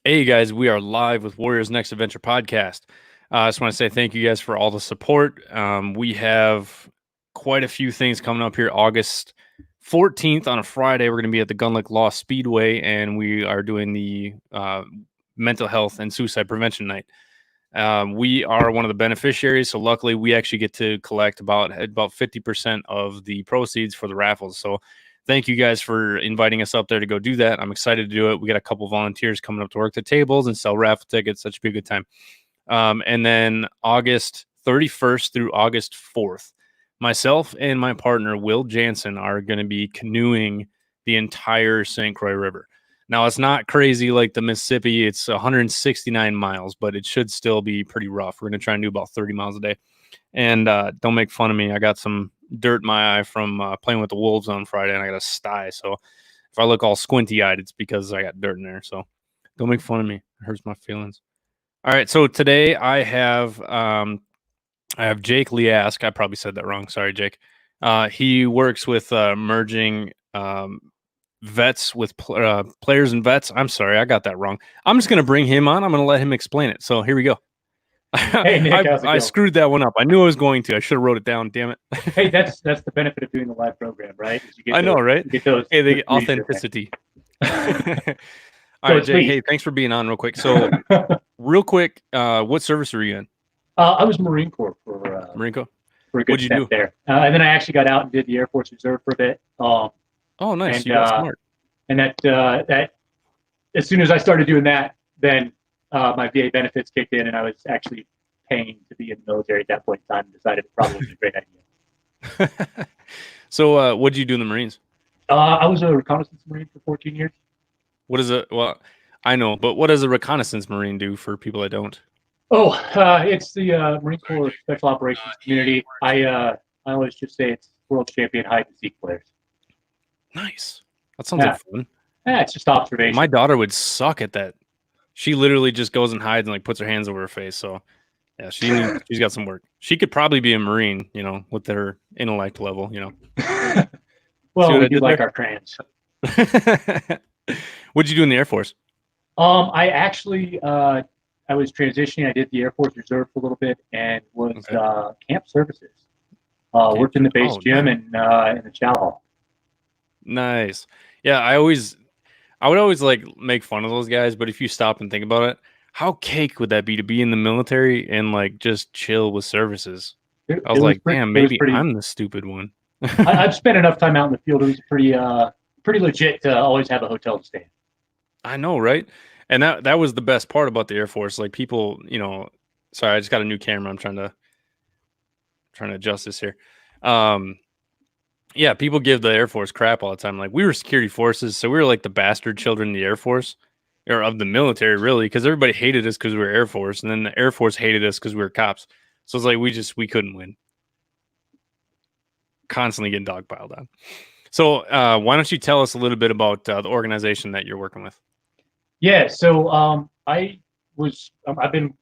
Hey guys, we are live with Warriors Next Adventure podcast. I just want to say thank you guys for all the support. We have quite a few things coming up here. August 14th on a Friday, we're going to be at the Gun Lake Law Speedway, and we are doing the mental health and suicide prevention night. We are one of the beneficiaries, so luckily we actually get to collect about 50% of the proceeds for the raffles. So thank you guys for inviting us up there to go do that. I'm excited to do it. We got a couple volunteers coming up to work the tables and sell raffle tickets. That should be a good time. And then August 31st through August 4th, myself and my partner, Will Jansen, are going to be canoeing the entire St. Croix River. Now, it's not crazy like the Mississippi. It's 169 miles, but it should still be pretty rough. We're going to try and do about 30 miles a day. And don't make fun of me. I got some dirt in my eye from playing with the wolves on Friday, and I got a sty. So if I look all squinty-eyed, it's because I got dirt in there. So don't make fun of me. It hurts my feelings. All right, so today I have Jake Leask. I probably said that wrong. Sorry, Jake. He works with merging vets with players and vets. I'm sorry, I got that wrong. I'm just going to bring him on. I'm going to let him explain it. So here we go. Hey Nick, how's it I going? screwed that one up. I knew I was going to. I should have wrote it down. Damn it. Hey, that's the benefit of doing the live program, right? Is you get I know, right? You get those. Hey, the those authenticity. All So right, it's Jake. me. Hey, thanks for being on real quick. So real quick, what service are you in? I was Marine Corps Marine Corps? for a good What'd you step do? there, and then I actually got out and did the Air Force Reserve for a bit. Oh, nice. And You got smart. and that as soon as I started doing that, then my VA benefits kicked in, and I was actually paying to be in the military at that point in time. And decided it probably was a great idea. So what did you do in the Marines? I was a reconnaissance Marine for 14 years. What is it? Well, I know, but what does a reconnaissance Marine do for people that don't? Oh, it's the Marine Corps Special Operations community. I always just say it's world champion hide and seek players. Nice. That sounds like fun. Yeah, it's just observation. My daughter would suck at that. She literally just goes and hides and like puts her hands over her face. So yeah, she's got some work. She could probably be a Marine, with their intellect level, Well, we do like our crayons. What'd you do in the Air Force? I actually I was transitioning. I did the Air Force Reserve for a little bit and was camp services. Worked in the base gym and in the chow hall. Nice. Yeah, I would always like make fun of those guys, but if you stop and think about it, how cake would that be to be in the military and like just chill with services? I was like, damn, maybe I'm the stupid one. I've spent enough time out in the field. It was pretty legit to always have a hotel to stay in. I know, right? And that was the best part about the Air Force. Like people, sorry, I just got a new camera. I'm trying to adjust this here. Yeah, people give the Air Force crap all the time. Like we were security forces, so we were like the bastard children of the Air Force or of the military, really, because everybody hated us because we were Air Force, and then the Air Force hated us because we were cops. So it's like we couldn't win. Constantly getting dogpiled on. So why don't you tell us a little bit about the organization that you're working with? Yeah, so I've been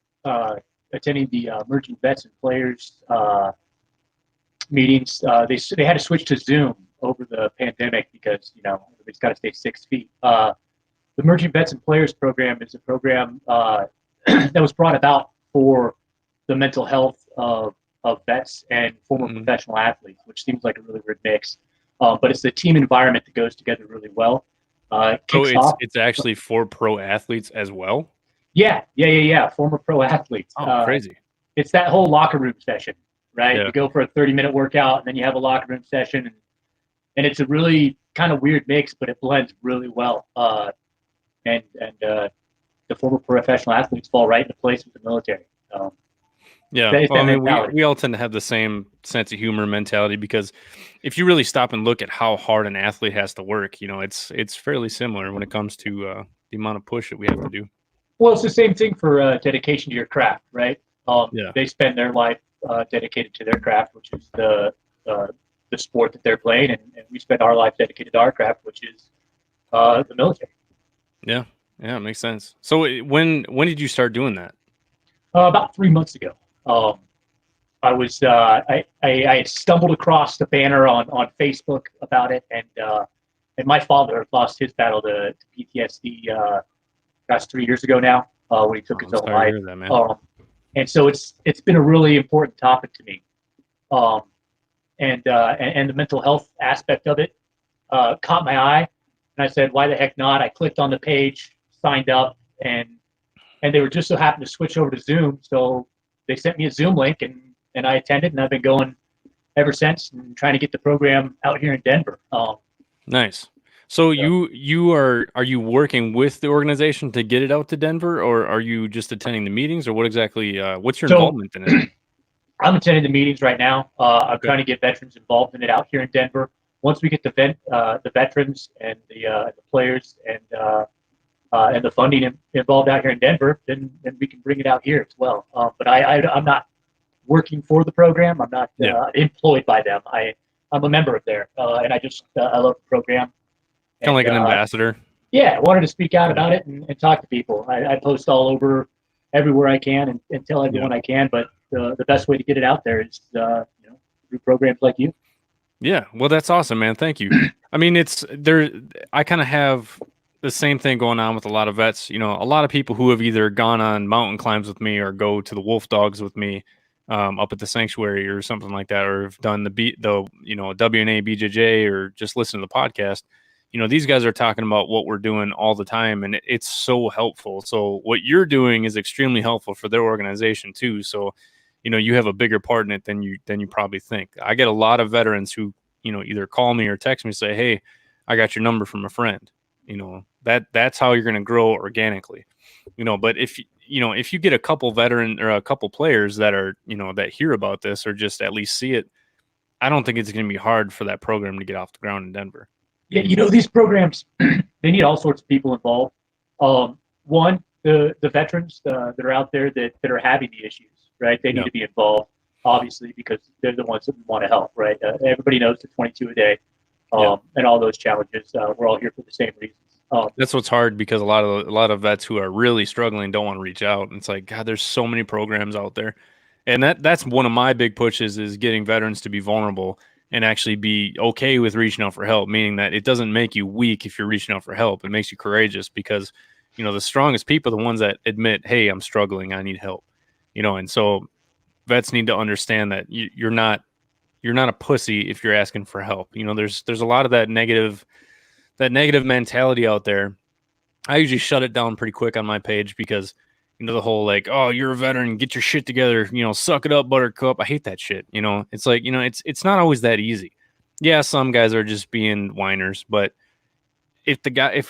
attending the Emerging Vets and Players meetings. They had to switch to Zoom over the pandemic because everybody's got to stay 6 feet. The Emerging Vets and Players program is a program that was brought about for the mental health of vets and former professional athletes, which seems like a really weird mix. But it's the team environment that goes together really well. So it's actually for pro athletes as well? Yeah. Former pro athletes. Oh, crazy. It's that whole locker room session, right? Yeah. You go for a 30-minute workout, and then you have a locker room session, and it's a really kind of weird mix, but it blends really well. And the former professional athletes fall right into place with the military. Yeah, well, I mean, we all tend to have the same sense of humor mentality because if you really stop and look at how hard an athlete has to work, it's fairly similar when it comes to the amount of push that we have to do. Well, it's the same thing for dedication to your craft, right? Yeah. They spend their life dedicated to their craft, which is the sport that they're playing, and we spend our life dedicated to our craft, which is the military. Yeah, it makes sense. So when did you start doing that? About 3 months ago. I was I had stumbled across the banner on Facebook about it, and my father lost his battle to PTSD gosh, 3 years ago now, when he took his own life. That, man. And so it's been a really important topic to me. And the mental health aspect of it caught my eye, and I said, why the heck not? I clicked on the page, signed up, and they were just so happened to switch over to Zoom, so they sent me a Zoom link, and I attended, and I've been going ever since, and trying to get the program out here in Denver. Nice. So you are you working with the organization to get it out to Denver, or are you just attending the meetings, or what exactly? What's your involvement in it? I'm attending the meetings right now. I'm trying to get veterans involved in it out here in Denver. Once we get the veterans and the players and the funding involved out here in Denver, then we can bring it out here as well. But I'm not working for the program. I'm not employed by them. I'm a member of there, and I love the program. Kind of like an ambassador. Yeah, I wanted to speak out about it and talk to people. I post all over everywhere I can and tell everyone I can, but the best way to get it out there is through programs like you. Yeah, well, that's awesome, man. Thank you. I mean, it's there. I kind of have the same thing going on with a lot of vets. You know, a lot of people who have either gone on mountain climbs with me or go to the Wolf Dogs with me up at the sanctuary or something like that, or have done the WNA BJJ or just listen to the podcast. You know, these guys are talking about what we're doing all the time, and it's so helpful. So what you're doing is extremely helpful for their organization too. So, you know, you have a bigger part in it than you probably think. I get a lot of veterans who, you know, either call me or text me and say, "Hey, I got your number from a friend." You know, that's how you're going to grow organically. You know, but if you get a couple veteran or a couple players that are, you know, that hear about this or just at least see it, I don't think it's going to be hard for that program to get off the ground in Denver. Yeah, you know, these programs, they need all sorts of people involved. One, the veterans that are out there that are having the issues, right? They need to be involved, obviously, because they're the ones that we want to help, right? Everybody knows the 22 a day and all those challenges. We're all here for the same reasons. That's what's hard, because a lot of vets who are really struggling don't want to reach out. And it's like, God, there's so many programs out there. And that's one of my big pushes, is getting veterans to be vulnerable and actually be okay with reaching out for help, meaning that it doesn't make you weak if you're reaching out for help. It makes you courageous, because, you know, the strongest people are the ones that admit, hey, I'm struggling, I need help. You know, and so vets need to understand that you're not a pussy if you're asking for help. You know, there's a lot of that negative mentality out there. I usually shut it down pretty quick on my page, because, you know, the whole like, oh, you're a veteran, get your shit together, you know, suck it up, buttercup. I hate that shit. You know, it's like, you know, it's not always that easy. Yeah, some guys are just being whiners, but if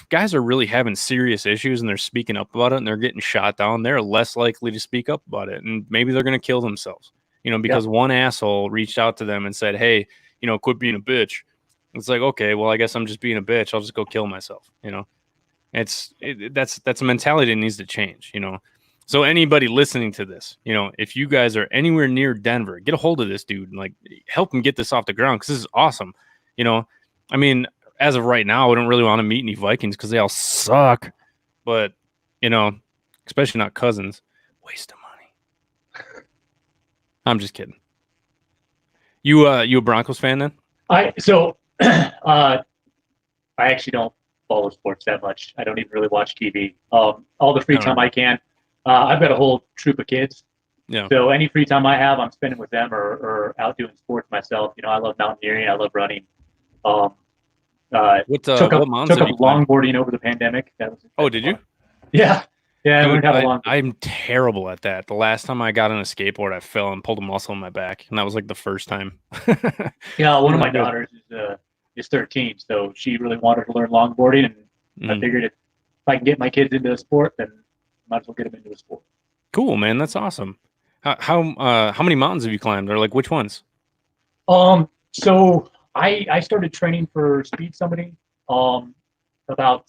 guys are really having serious issues and they're speaking up about it and they're getting shot down, they're less likely to speak up about it, and maybe they're going to kill themselves. You know, because one asshole reached out to them and said, hey, you know, quit being a bitch. It's like, okay, well, I guess I'm just being a bitch. I'll just go kill myself. You know, that's a mentality that needs to change. You know. So anybody listening to this, you know, if you guys are anywhere near Denver, get a hold of this dude and like help him get this off the ground, because this is awesome. You know, I mean, as of right now, I don't really want to meet any Vikings because they all suck. But, you know, especially not Cousins. Waste of money. I'm just kidding. You a Broncos fan then? I actually don't follow sports that much. I don't even really watch TV. All the free time I can. I've got a whole troop of kids. Yeah. So any free time I have, I'm spending with them or out doing sports myself. You know, I love mountaineering. I love running. Took up longboarding over the pandemic. Did you? Yeah. Yeah. Dude, I learned how to longboard. I'm terrible at that. The last time I got on a skateboard, I fell and pulled a muscle in my back, and that was like the first time. Yeah, one of my daughters is 13, so she really wanted to learn longboarding, and I figured if I can get my kids into a sport, then I might as well get them into a sport. Cool, man. That's awesome. How many mountains have you climbed, or like which ones? So I started training for speed summiting about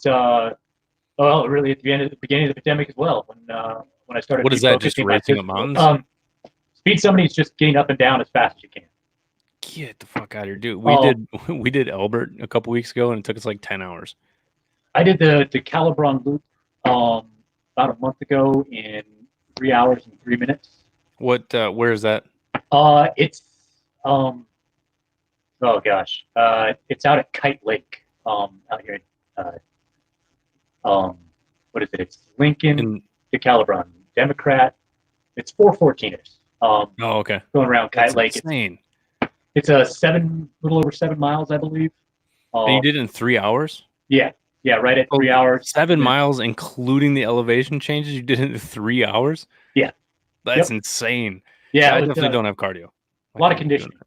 really at the beginning of the pandemic as well, when I started. What is that? Just racing up mountains? Speed summiting is just getting up and down as fast as you can. Get the fuck out of here, dude. We did Elbert a couple weeks ago, and it took us like 10 hours. I did the Calibron Loop about a month ago in 3 hours and 3 minutes. What? Where is that? It's it's out at Kite Lake, out here. what is it? It's Lincoln And to Calibron, Democrat. It's 414ers. okay, Going around Kite that's Lake. insane. It's a little over 7 miles, I believe. And you did it in 3 hours? Yeah, right at 3 hours. 7 miles, including the elevation changes. You did it in 3 hours. Yeah, That's insane. Yeah, I it was, definitely don't have cardio. A lot of conditioning.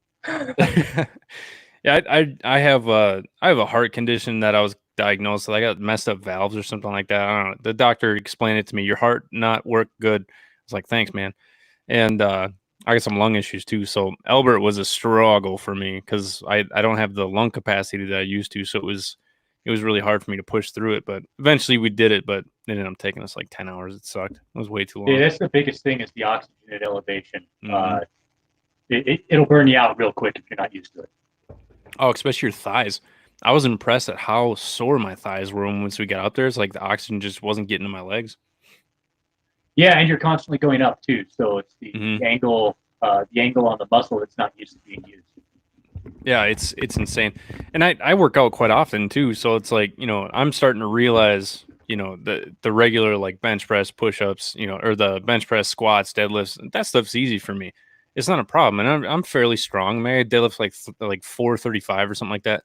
Yeah, I have a heart condition that I was diagnosed with. I got messed up valves or something like that. I don't know. The doctor explained it to me. Your heart not work good. I was like, thanks, man. And I got some lung issues too. So Albert was a struggle for me because I don't have the lung capacity that I used to. So it was really hard for me to push through it. But eventually we did it. But it ended up taking us like 10 hours. It sucked. It was way too long. Yeah, that's the biggest thing is the oxygen at elevation. Mm-hmm. It'll burn you out real quick if you're not used to it. Oh, especially your thighs. I was impressed at how sore my thighs were once we got out there. It's like the oxygen just wasn't getting to my legs. Yeah, and you're constantly going up too, so it's the angle on the muscle that's not used to being used. Yeah, it's insane. And I work out quite often too, so it's like, I'm starting to realize, the regular like bench press, push-ups, or the bench press, squats, deadlifts, that stuff's easy for me. It's not a problem, and I'm fairly strong. Maybe I deadlift like 435 or something like that.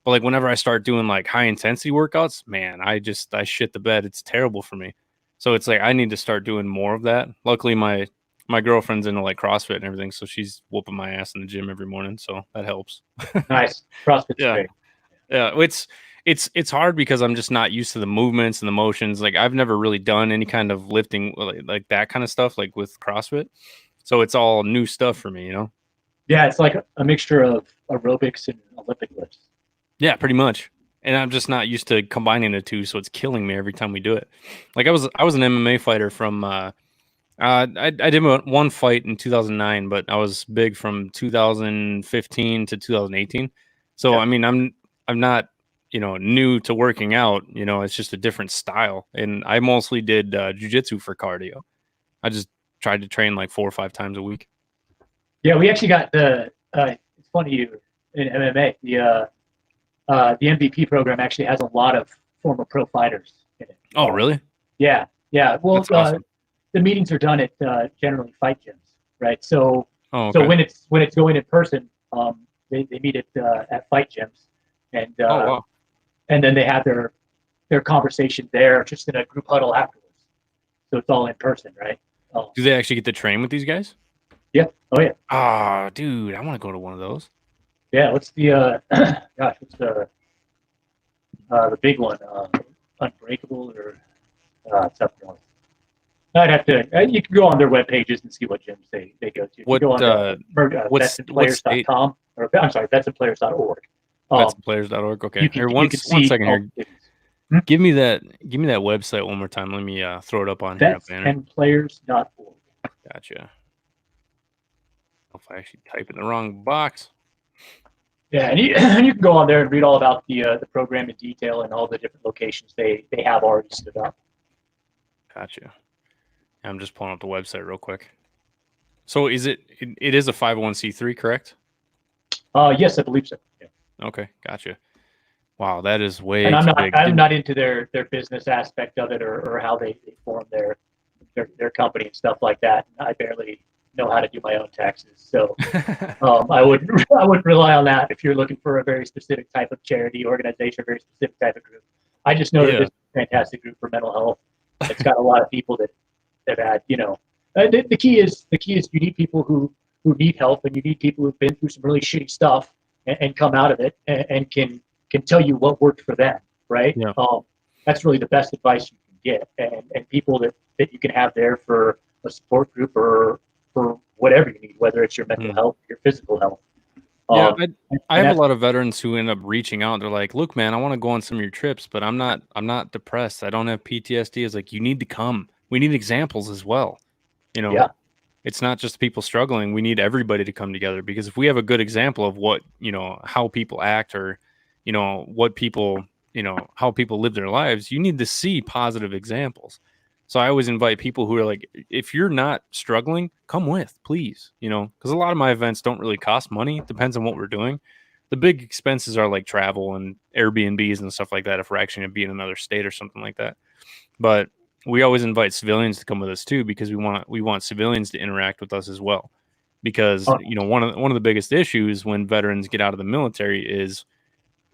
But like whenever I start doing like high intensity workouts, man, I shit the bed. It's terrible for me. So it's like I need to start doing more of that. Luckily, my girlfriend's into like CrossFit and everything, so she's whooping my ass in the gym every morning, so that helps. Nice. CrossFit's Yeah. great. Yeah, it's hard because I'm just not used to the movements and the motions. Like I've never really done any kind of lifting like that kind of stuff like with CrossFit. So it's all new stuff for me, Yeah, it's like a mixture of aerobics and Olympic lifts. Yeah, pretty much. And I'm just not used to combining the two, so it's killing me every time we do it. Like I was an MMA fighter from I did one fight in 2009, but I was big from 2015 to 2018. So I mean, I'm not new to working out. It's just a different style, and I mostly did jiu-jitsu for cardio. I just tried to train like 4 or 5 times a week. Yeah, we actually got it's funny in MMA the MVP program actually has a lot of former pro fighters in it. Oh, really? Yeah. Well, awesome. The meetings are done at generally fight gyms, right? So, okay. So when it's going in person, they meet at fight gyms, and wow. And then they have their conversation there, just in a group huddle afterwards. So it's all in person, right? Do they actually get to train with these guys? Yeah. Oh yeah. Ah, dude, I want to go to one of those. Yeah. What's the what's the big one? Unbreakable or something else. I'd have to. You can go on their web pages and see what gyms they go to. What? You go on betsinplayers.com or I'm sorry, betsinplayers.org. Betsinplayers.org. Okay. Here, one second here. Give me that website one more time. Let me throw it up on here. betsinplayers.org. Gotcha. If I actually type in the wrong box. Yeah, and you can go on there and read all about the program in detail and all the different locations they have already stood up. Gotcha. I'm just pulling up the website real quick. So it is a 501c3, correct? Yes, I believe so. Yeah. Okay, gotcha. Wow, that is way and too big. I'm not into their business aspect of it or how they form their company and stuff like that. I barely know how to do my own taxes, so I wouldn't rely on that if you're looking for a very specific type of charity organization, a very specific type of group. I just know that this is a fantastic group for mental health. It's got a lot of people that had, the key is you need people who need help, and you need people who've been through some really shitty stuff and come out of it and can tell you what worked for them, right? Yeah. That's really the best advice you can get, and people that you can have there for a support group or for whatever you need, whether it's your mental health or your physical health. Yeah, I have a lot of veterans who end up reaching out. They're like, "Look, man, I want to go on some of your trips, but I'm not depressed. I don't have PTSD." It's like, you need to come. We need examples as well. It's not just people struggling. We need everybody to come together, because if we have a good example of what, how people act, or, what people, how people live their lives, you need to see positive examples. So I always invite people who are like, if you're not struggling, come with, please, because a lot of my events don't really cost money. It depends on what we're doing. the big expenses are like travel and Airbnbs and stuff like that if we're actually going to be in another state or something like that. But we always invite civilians to come with us too, because we want civilians to interact with us as well. Because one of the biggest issues when veterans get out of the military is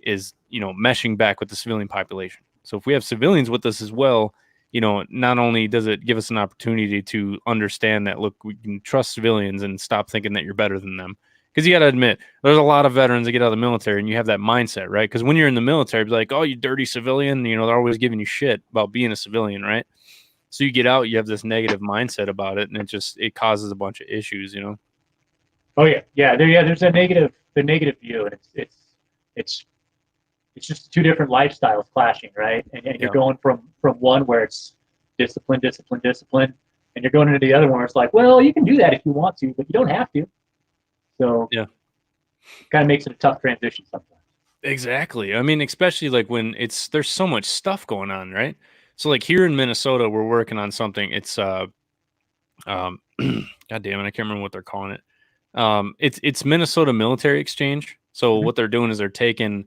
meshing back with the civilian population. So if we have civilians with us as well, not only does it give us an opportunity to understand that, look, we can trust civilians and stop thinking that you're better than them. Because you got to admit, there's a lot of veterans that get out of the military and you have that mindset, right? Because when you're in the military, it's like, oh, you dirty civilian, they're always giving you shit about being a civilian, right? So you get out, you have this negative mindset about it, and it causes a bunch of issues, Oh yeah. There's the negative view, and it's just two different lifestyles clashing, right? And you're going from one where it's discipline, and you're going into the other one where it's like, well, you can do that if you want to, but you don't have to. So yeah, it kind of makes it a tough transition sometimes. Exactly. I mean, especially like when there's so much stuff going on, right? So like here in Minnesota, we're working on something. It's God damn it, I can't remember what they're calling it. It's Minnesota Military Exchange. So what they're doing is they're taking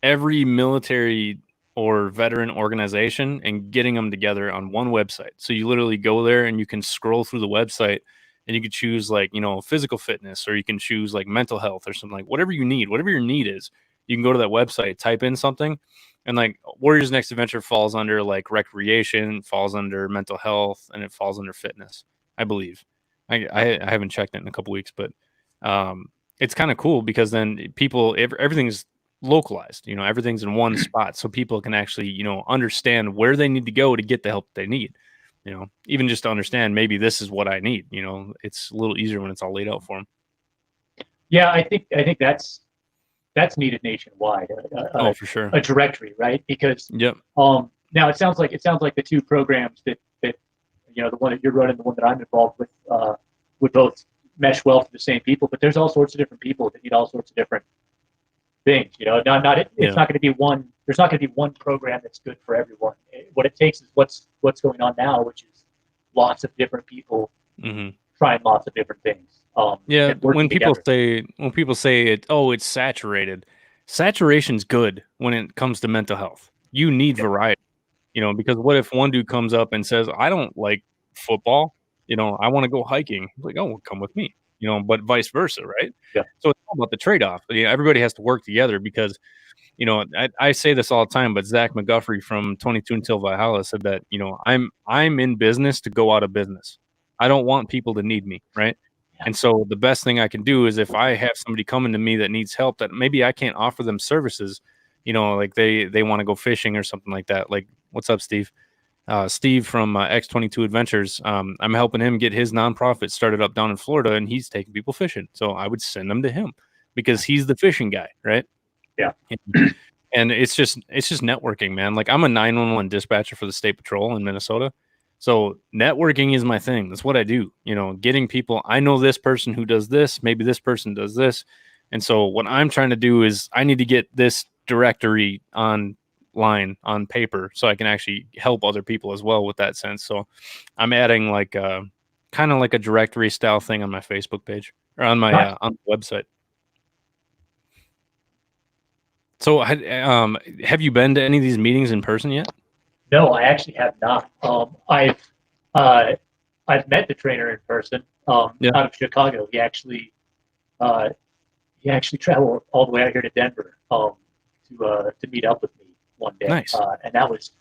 every military or veteran organization and getting them together on one website. So you literally go there and you can scroll through the website and you can choose like, physical fitness, or you can choose like mental health or something, like whatever you need, whatever your need is. You can go to that website, type in something, and like Warriors Next Adventure falls under like recreation, falls under mental health, and it falls under fitness, I believe. I haven't checked it in a couple weeks, but it's kind of cool because then everything's localized, everything's in one spot, so people can actually, understand where they need to go to get the help they need. Even just to understand, maybe this is what I need. It's a little easier when it's all laid out for them. Yeah, I think that's needed nationwide. For sure. A directory, right? Because yep. Now it sounds like the two programs that the one that you're running, the one that I'm involved with, would both mesh well for the same people. But there's all sorts of different people that need all sorts of different things. It's not going to be one. There's not going to be one program that's good for everyone. What it takes is what's going on now, which is lots of different people trying lots of different things. When people say it's saturated, saturation's good when it comes to mental health. You need variety, because what if one dude comes up and says, I don't like football, I want to go hiking. Like, oh, well, come with me, but vice versa, right? Yeah. So it's all about the trade-off. Everybody has to work together because, I say this all the time, but Zach McGuffrey from 22 Until Valhalla said that, I'm in business to go out of business. I don't want people to need me, right? And so the best thing I can do is if I have somebody coming to me that needs help that maybe I can't offer them services, like they want to go fishing or something like that. Like, what's up, Steve? Steve from X22 Adventures. I'm helping him get his nonprofit started up down in Florida, and he's taking people fishing. So I would send them to him because he's the fishing guy, right? Yeah. And it's just networking, man. Like, I'm a 911 dispatcher for the State Patrol in Minnesota. So networking is my thing. That's what I do. Getting people. I know this person who does this. Maybe this person does this. And so what I'm trying to do is I need to get this directory online on paper so I can actually help other people as well with that sense. So I'm adding like kind of like a directory style thing on my Facebook page or on my on the website. So have you been to any of these meetings in person yet? No, I actually have not. I've met the trainer in person out of Chicago. He actually traveled all the way out here to Denver to meet up with me one day. Nice. And that was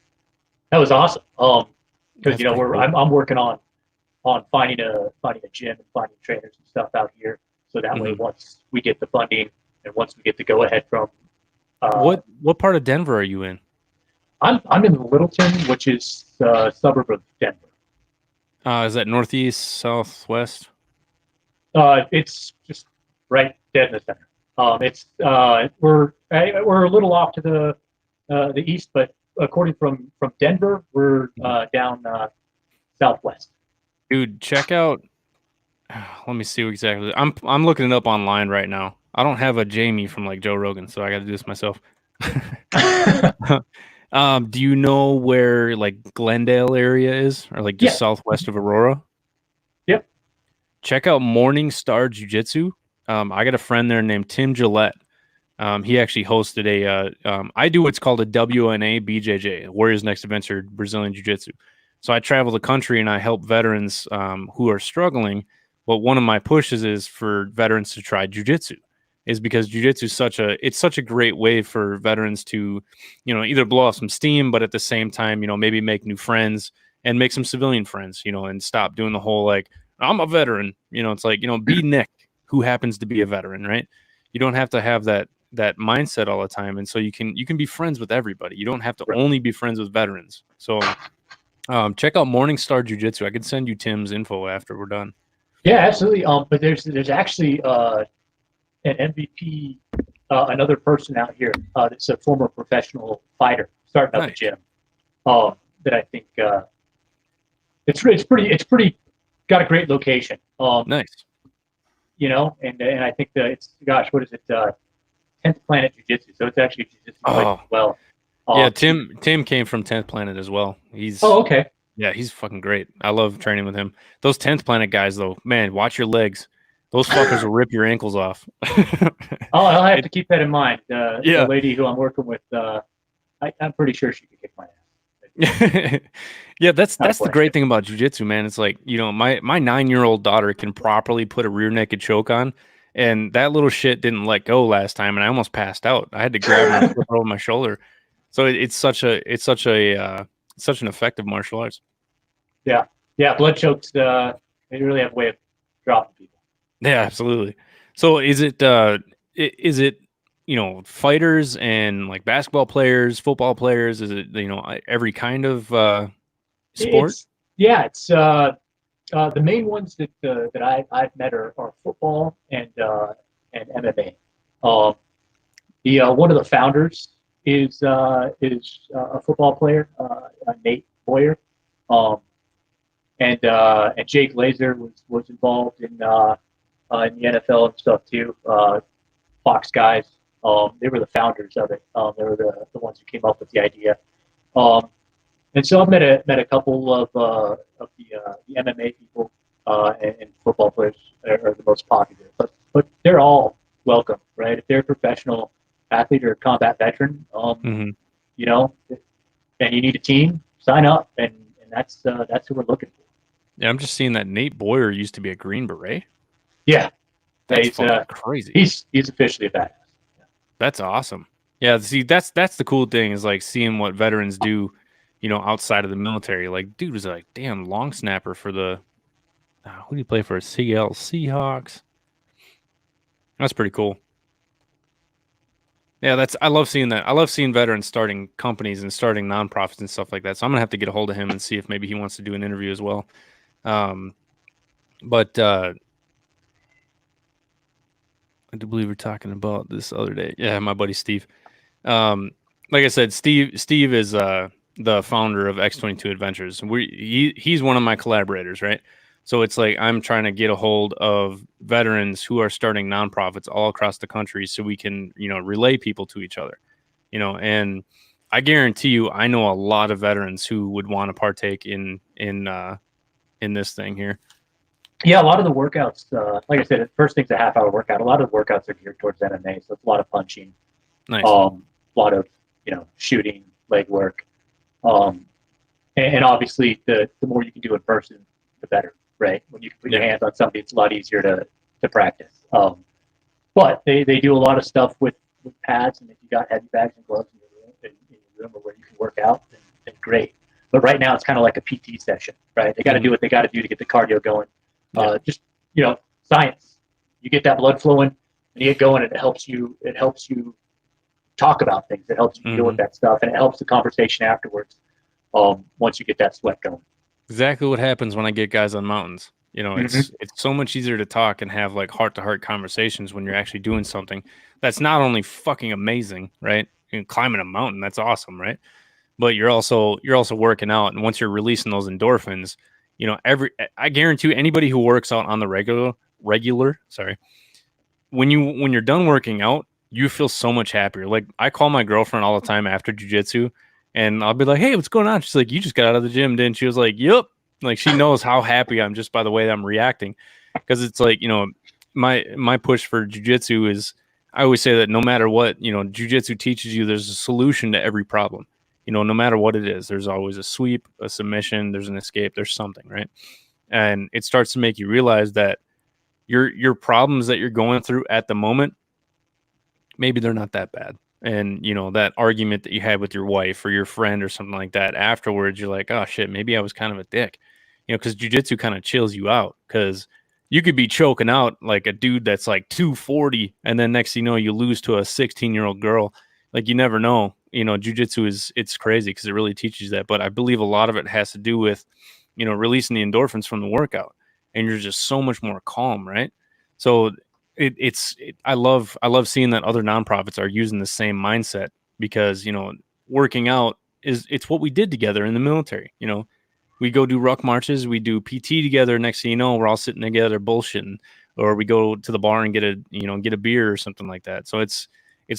awesome. Because cool. I'm working on finding a gym and finding trainers and stuff out here. So that way, once we get the funding and once we get the go ahead from what part of Denver are you in? I'm in Littleton, which is a suburb of Denver. Is that northeast, southwest? It's just right dead in the center. We're a little off to the east, but according from Denver, we're down southwest. Dude, check out. Let me see exactly. I'm looking it up online right now. I don't have a Jamie from like Joe Rogan, so I got to do this myself. Do you know where like Glendale area is, or like just southwest of Aurora? Yep. Check out Morning Star Jiu Jitsu. I got a friend there named Tim Gillette. He actually hosted I do what's called a WNA BJJ, Warriors Next Adventure Brazilian Jiu Jitsu. So I travel the country and I help veterans who are struggling. But one of my pushes is for veterans to try Jiu Jitsu, is because Jiu Jitsu is such a great way for veterans to, either blow off some steam, but at the same time, maybe make new friends and make some civilian friends, and stop doing the whole like, I'm a veteran. It's like, be Nick, who happens to be a veteran, right? You don't have to have that mindset all the time, and so you can be friends with everybody. You don't have to only be friends with veterans. So check out Morningstar Jiu-Jitsu. I could send you Tim's info after we're done. Yeah, absolutely. But there's actually an MVP, another person out here that's a former professional fighter starting up a gym. That I think it's pretty got a great location. Nice. And I think it's what is it? 10th Planet Jiu-Jitsu. So it's actually Jiu-Jitsu as well. Yeah, Tim came from 10th Planet as well. He's okay. Yeah, he's fucking great. I love training with him. Those 10th Planet guys, though, man, watch your legs. Those fuckers will rip your ankles off. I'll have to keep that in mind. The lady who I'm working with, I'm pretty sure she could kick my ass. Yeah, that's the great thing about jiu-jitsu, man. It's like, my 9-year-old daughter can properly put a rear naked choke on, and that little shit didn't let go last time, and I almost passed out. I had to grab her and flip her over my shoulder. So it's such an effective martial arts. Yeah, blood chokes. They really have a way of dropping people. Yeah, absolutely. So is it fighters and like basketball players, football players? Is it every kind of sport? It's the main ones that I've met are football and MMA. One of the founders is a football player, Nate Boyer, and Jake Laser was involved in the NFL and stuff too. Fox guys, they were the founders of it. They were the ones who came up with the idea. And so I've met a couple of the MMA people, and football players are the most popular. But they're all welcome, right? If they're a professional athlete or a combat veteran, and you need a team, sign up, and that's who we're looking for. Yeah, I'm just seeing that Nate Boyer used to be a Green Beret. Yeah, that's crazy. He's officially a badass. Yeah. That's awesome. Yeah, see, that's the cool thing is like seeing what veterans do, outside of the military. Like, dude was like, damn, long snapper for the who do you play for? Seattle Seahawks. That's pretty cool. Yeah, I love seeing that. I love seeing veterans starting companies and starting nonprofits and stuff like that. So I'm gonna have to get a hold of him and see if maybe he wants to do an interview as well. But I do believe we're talking about this other day. Yeah, my buddy Steve. Like I said, Steve is the founder of X22 Adventures. He's one of my collaborators, right? So it's like I'm trying to get a hold of veterans who are starting nonprofits all across the country so we can, relay people to each other, and I guarantee you, I know a lot of veterans who would want to partake in this thing here. Yeah, a lot of the workouts, like I said, the first thing's a half-hour workout. A lot of the workouts are geared towards MMA, so it's a lot of punching, nice. A lot of shooting, leg work, and obviously the more you can do in person, the better, right? When you can put your hands on somebody, it's a lot easier to practice. But they do a lot of stuff with pads, and if you got heavy bags and gloves in your room or where you can work out, then great. But right now it's kind of like a PT session, right? They got to do what they got to do to get the cardio going. Just science. You get that blood flowing, and you get going, and it helps you talk about things. It helps you deal with that stuff, and it helps the conversation afterwards. Once you get that sweat going. Exactly what happens when I get guys on mountains. It's so much easier to talk and have like heart-to-heart conversations when you're actually doing something that's not only fucking amazing, right? Climbing a mountain, that's awesome, right? But you're also working out, and once you're releasing those endorphins, I guarantee you, anybody who works out on the regular, when you're done working out, you feel so much happier. Like I call my girlfriend all the time after jiu-jitsu, and I'll be like, "Hey, what's going on?" She's like, "You just got out of the gym, didn't you?" I was like, "Yep." Like she knows how happy I'm just by the way that I'm reacting, because it's like my push for jiu-jitsu is I always say that no matter what, jiu-jitsu teaches you, there's a solution to every problem. No matter what it is, there's always a sweep, a submission, there's an escape, there's something, right? And it starts to make you realize that your problems that you're going through at the moment, maybe they're not that bad. And that argument that you had with your wife or your friend or something like that, afterwards you're like, oh shit, maybe I was kind of a dick. Because jiu-jitsu kind of chills you out, because you could be choking out like a dude that's like 240, and then next thing you know, you lose to a 16-year-old girl. Like, you never know. Jiu-jitsu it's crazy because it really teaches that. But I believe a lot of it has to do with releasing the endorphins from the workout, and you're just so much more calm, right? So I love seeing that other nonprofits are using the same mindset, because working out it's what we did together in the military. We go do ruck marches, we do PT together. Next thing you know, we're all sitting together bullshitting, or we go to the bar and get a beer or something like that. So it's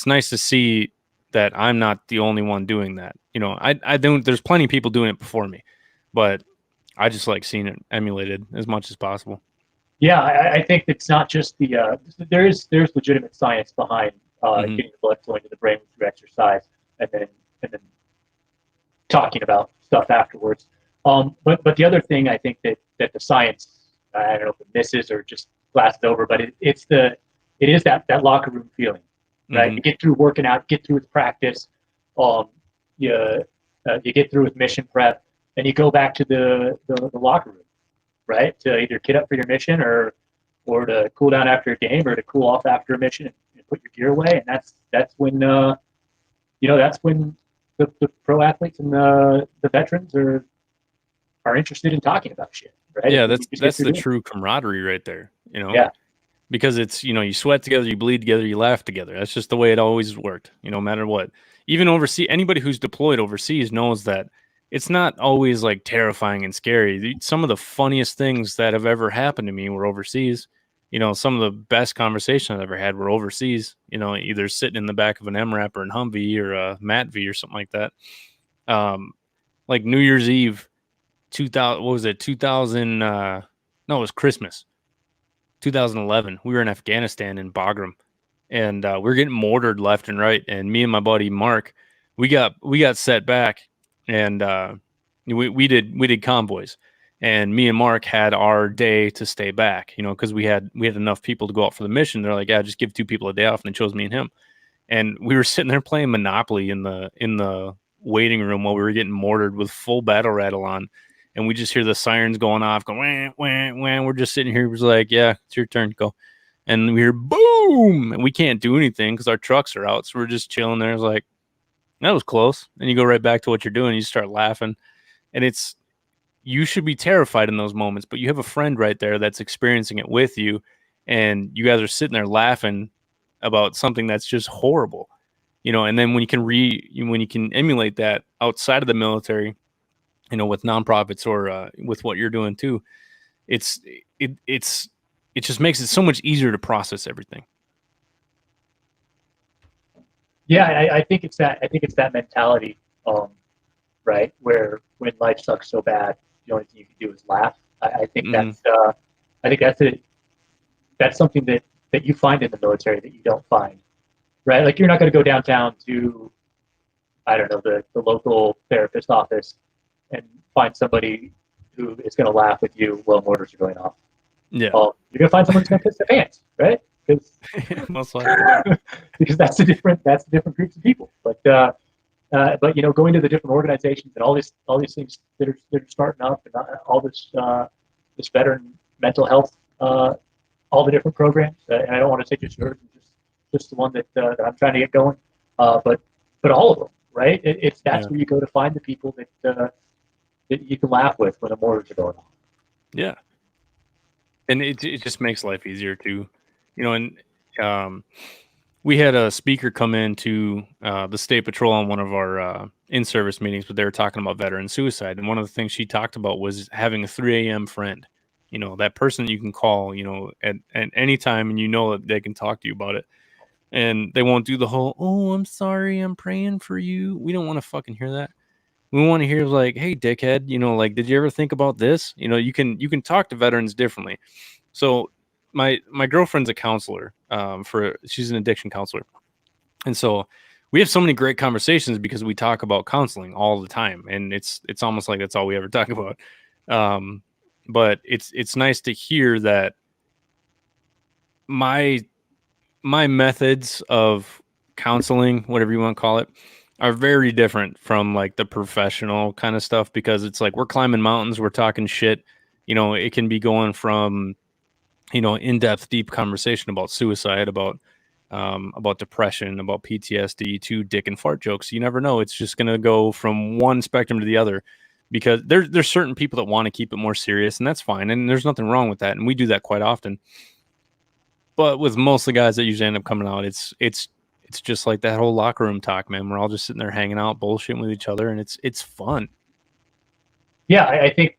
nice to see that I'm not the only one doing that. I don't. There's plenty of people doing it before me, but I just like seeing it emulated as much as possible. Yeah, I think it's not just the there's legitimate science behind getting the blood flowing to the brain through exercise, and then talking about stuff afterwards. But the other thing I think that the science, I don't know if it misses or just glasses over, but it is that locker room feeling, right? You get through working out, get through with practice, you get through with mission prep, and you go back to the locker room, right? To either get up for your mission or to cool down after a game, or to cool off after a mission and put your gear away. And that's when that's when the pro athletes and the veterans are interested in talking about shit, right? Yeah, that's the true camaraderie right there. Yeah. Because it's, you sweat together, you bleed together, you laugh together. That's just the way it always worked, no matter what. Even overseas, anybody who's deployed overseas knows that it's not always like terrifying and scary. Some of the funniest things that have ever happened to me were overseas. Some of the best conversations I've ever had were overseas, either sitting in the back of an MRAP or an Humvee or a MATV or something like that. Like New Year's Eve, 2000, what was it? 2000, no, it was Christmas. 2011. We were in Afghanistan in Bagram, and we were getting mortared left and right. And me and my buddy Mark, we got set back, and we did convoys. And me and Mark had our day to stay back, because we had enough people to go out for the mission. They're like, yeah, just give 2 people a day off, and they chose me and him. And we were sitting there playing Monopoly in the waiting room while we were getting mortared with full battle rattle on. And we just hear the sirens going off, going, wah, wah, wah. We're just sitting here. It was like, yeah, it's your turn, go. And we hear boom, and we can't do anything because our trucks are out. So we're just chilling there. It's like, that was close. And you go right back to what you're doing. You start laughing. And you should be terrified in those moments, but you have a friend right there that's experiencing it with you. And you guys are sitting there laughing about something that's just horrible, and then when you can emulate that outside of the military, with nonprofits or with what you're doing too, it just makes it so much easier to process everything. Yeah, I think it's that mentality, right? Where when life sucks so bad, the only thing you can do is laugh. I think that's something that you find in the military that you don't find, right? Like, you're not going to go downtown to, I don't know, the local therapist office and find somebody who is going to laugh with you while mortars are going off. Yeah. You're going to find someone who's going to piss their pants, right? Most likely. Because that's the different groups of people. But going to the different organizations and all these things that are starting up, and all this veteran mental health, all the different programs. And I don't want to say just yours, just the one that I'm trying to get going. But all of them, right? That's where you go to find the people that you can laugh with when the mortars are going on. Yeah. And it just makes life easier too, and we had a speaker come into the state patrol on one of our in-service meetings, but they were talking about veteran suicide. And one of the things she talked about was having a 3 a.m. friend, that person that you can call, at any time, and that they can talk to you about it. And they won't do the whole, oh, I'm sorry, I'm praying for you. We don't want to fucking hear that. We want to hear like, hey, dickhead, like, did you ever think about this? You can talk to veterans differently. So my girlfriend's a counselor, She's an addiction counselor. And so we have so many great conversations because we talk about counseling all the time, and it's almost like that's all we ever talk about. But it's nice to hear that my methods of counseling, whatever you want to call it, are very different from like the professional kind of stuff, because it's like we're climbing mountains, we're talking shit. It can be going from in-depth, deep conversation about suicide, about depression, about PTSD, to dick and fart jokes. You never know. It's just going to go from one spectrum to the other, because there's certain people that want to keep it more serious, and that's fine. And there's nothing wrong with that. And we do that quite often. But with most of the guys that usually end up coming out, it's just like that whole locker room talk, man. We're all just sitting there hanging out, bullshitting with each other, and it's fun. Yeah, I think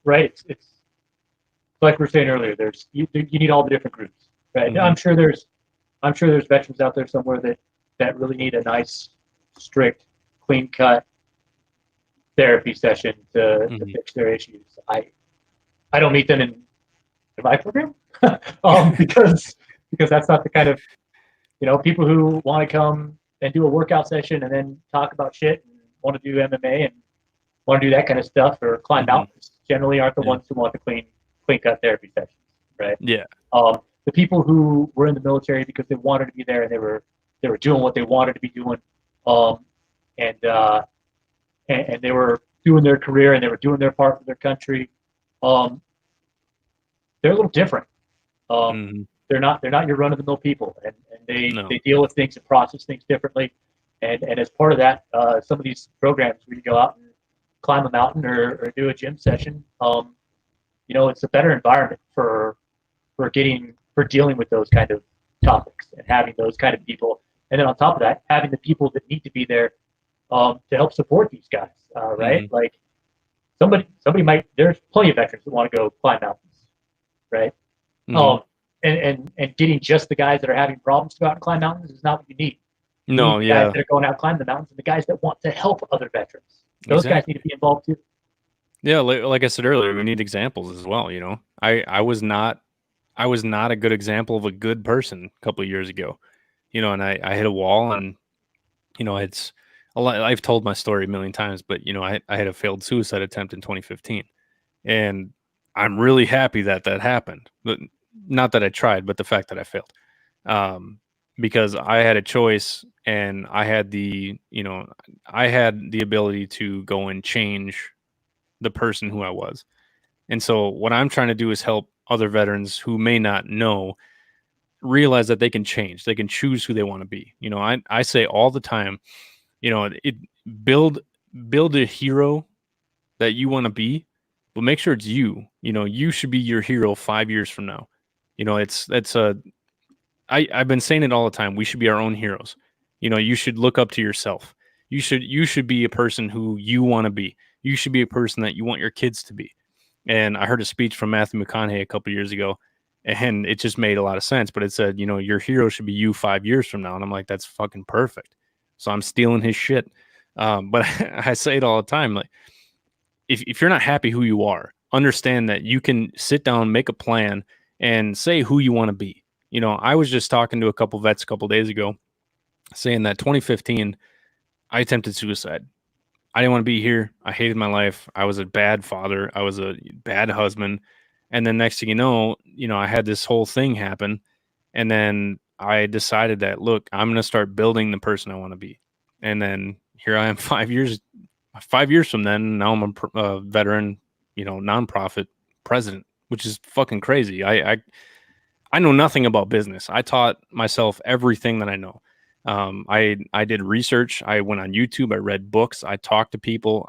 right. It's like we were saying earlier. You need all the different groups, right? Mm-hmm. I'm sure there's veterans out there somewhere that really need a nice, strict, clean cut therapy session to fix their issues. I don't meet them in my program because that's not the kind of people who want to come and do a workout session and then talk about shit and want to do MMA and want to do that kind of stuff or climb mountains generally aren't the ones who want the clean cut therapy sessions, right? Yeah. The people who were in the military because they wanted to be there and they were doing what they wanted to be doing, and they were doing their career and they were doing their part for their country. They're a little different. They're not your run of the mill people, and they deal with things and process things differently. And as part of that, some of these programs where you go out and climb a mountain or do a gym session, it's a better environment for dealing with those kind of topics and having those kind of people. And then on top of that, having the people that need to be there to help support these guys, right? Like somebody might. There's plenty of veterans that want to go climb mountains, right? And getting just the guys that are having problems to go out and climb mountains is not what you need. You need the guys that are going out and climbing the mountains and the guys that want to help other veterans. Those guys need to be involved too. Yeah, like I said earlier, we need examples as well. I was not a good example of a good person a couple of years ago. And I hit a wall, and it's a lot. I've told my story a million times, but I had a failed suicide attempt in 2015, and I'm really happy that happened. But not that I tried, but the fact that I failed, because I had a choice, and I had the ability to go and change the person who I was. And so what I'm trying to do is help other veterans who may not know realize that they can change. They can choose who they want to be. I say all the time, build a hero that you want to be, but make sure it's you. You should be your hero 5 years from now. I've been saying it all the time. We should be our own heroes. You should look up to yourself. You should be a person who you want to be. You should be a person that you want your kids to be. And I heard a speech from Matthew McConaughey a couple years ago, and it just made a lot of sense. But it said, your hero should be you 5 years from now. And I'm like, that's fucking perfect. So I'm stealing his shit. But I say it all the time. Like, if you're not happy who you are, understand that you can sit down, make a plan, and say who you want to be. I was just talking to a couple vets a couple days ago, saying that 2015, I attempted suicide. I didn't want to be here. I hated my life. I was a bad father. I was a bad husband. And then next thing you know, I had this whole thing happen. And then I decided that, look, I'm going to start building the person I want to be. And then here I am 5 years from then. Now I'm a veteran, nonprofit president, which is fucking crazy. I know nothing about business. I taught myself everything that I know. I did research. I went on YouTube. I read books. I talked to people.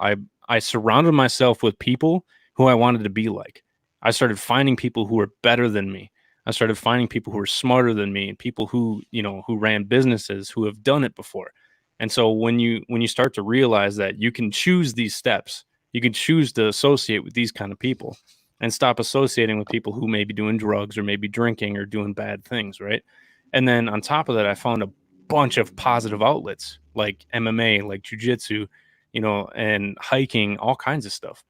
I surrounded myself with people who I wanted to be like. I started finding people who were better than me. I started finding people who were smarter than me, and people who ran businesses, who have done it before. And so when you start to realize that you can choose these steps, you can choose to associate with these kind of people and stop associating with people who may be doing drugs or maybe drinking or doing bad things, right? And then on top of that, I found a bunch of positive outlets like MMA, like Jiu Jitsu, and hiking, all kinds of stuff.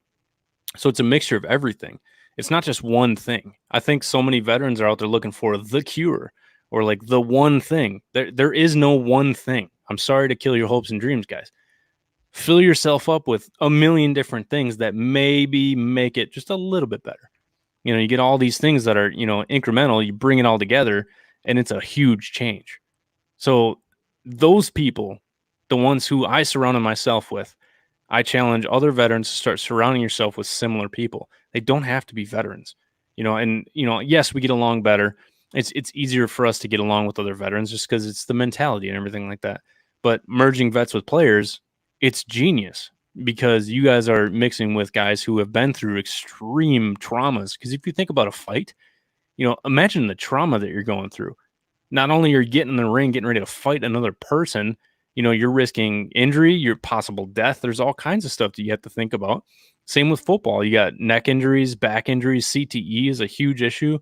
So it's a mixture of everything. It's not just one thing. I think so many veterans are out there looking for the cure or like the one thing. There is no one thing. I'm sorry to kill your hopes and dreams, guys. Fill yourself up with a million different things that maybe make it just a little bit better. You get all these things that are, incremental, you bring it all together and it's a huge change. So those people, the ones who I surrounded myself with, I challenge other veterans to start surrounding yourself with similar people. They don't have to be veterans, and yes, we get along better. It's easier for us to get along with other veterans just because it's the mentality and everything like that. But merging vets with players, it's genius because you guys are mixing with guys who have been through extreme traumas. Because if you think about a fight, imagine the trauma that you're going through. Not only are you getting in the ring, getting ready to fight another person, you're risking injury, your possible death. There's all kinds of stuff that you have to think about. Same with football. You got neck injuries, back injuries, CTE is a huge issue.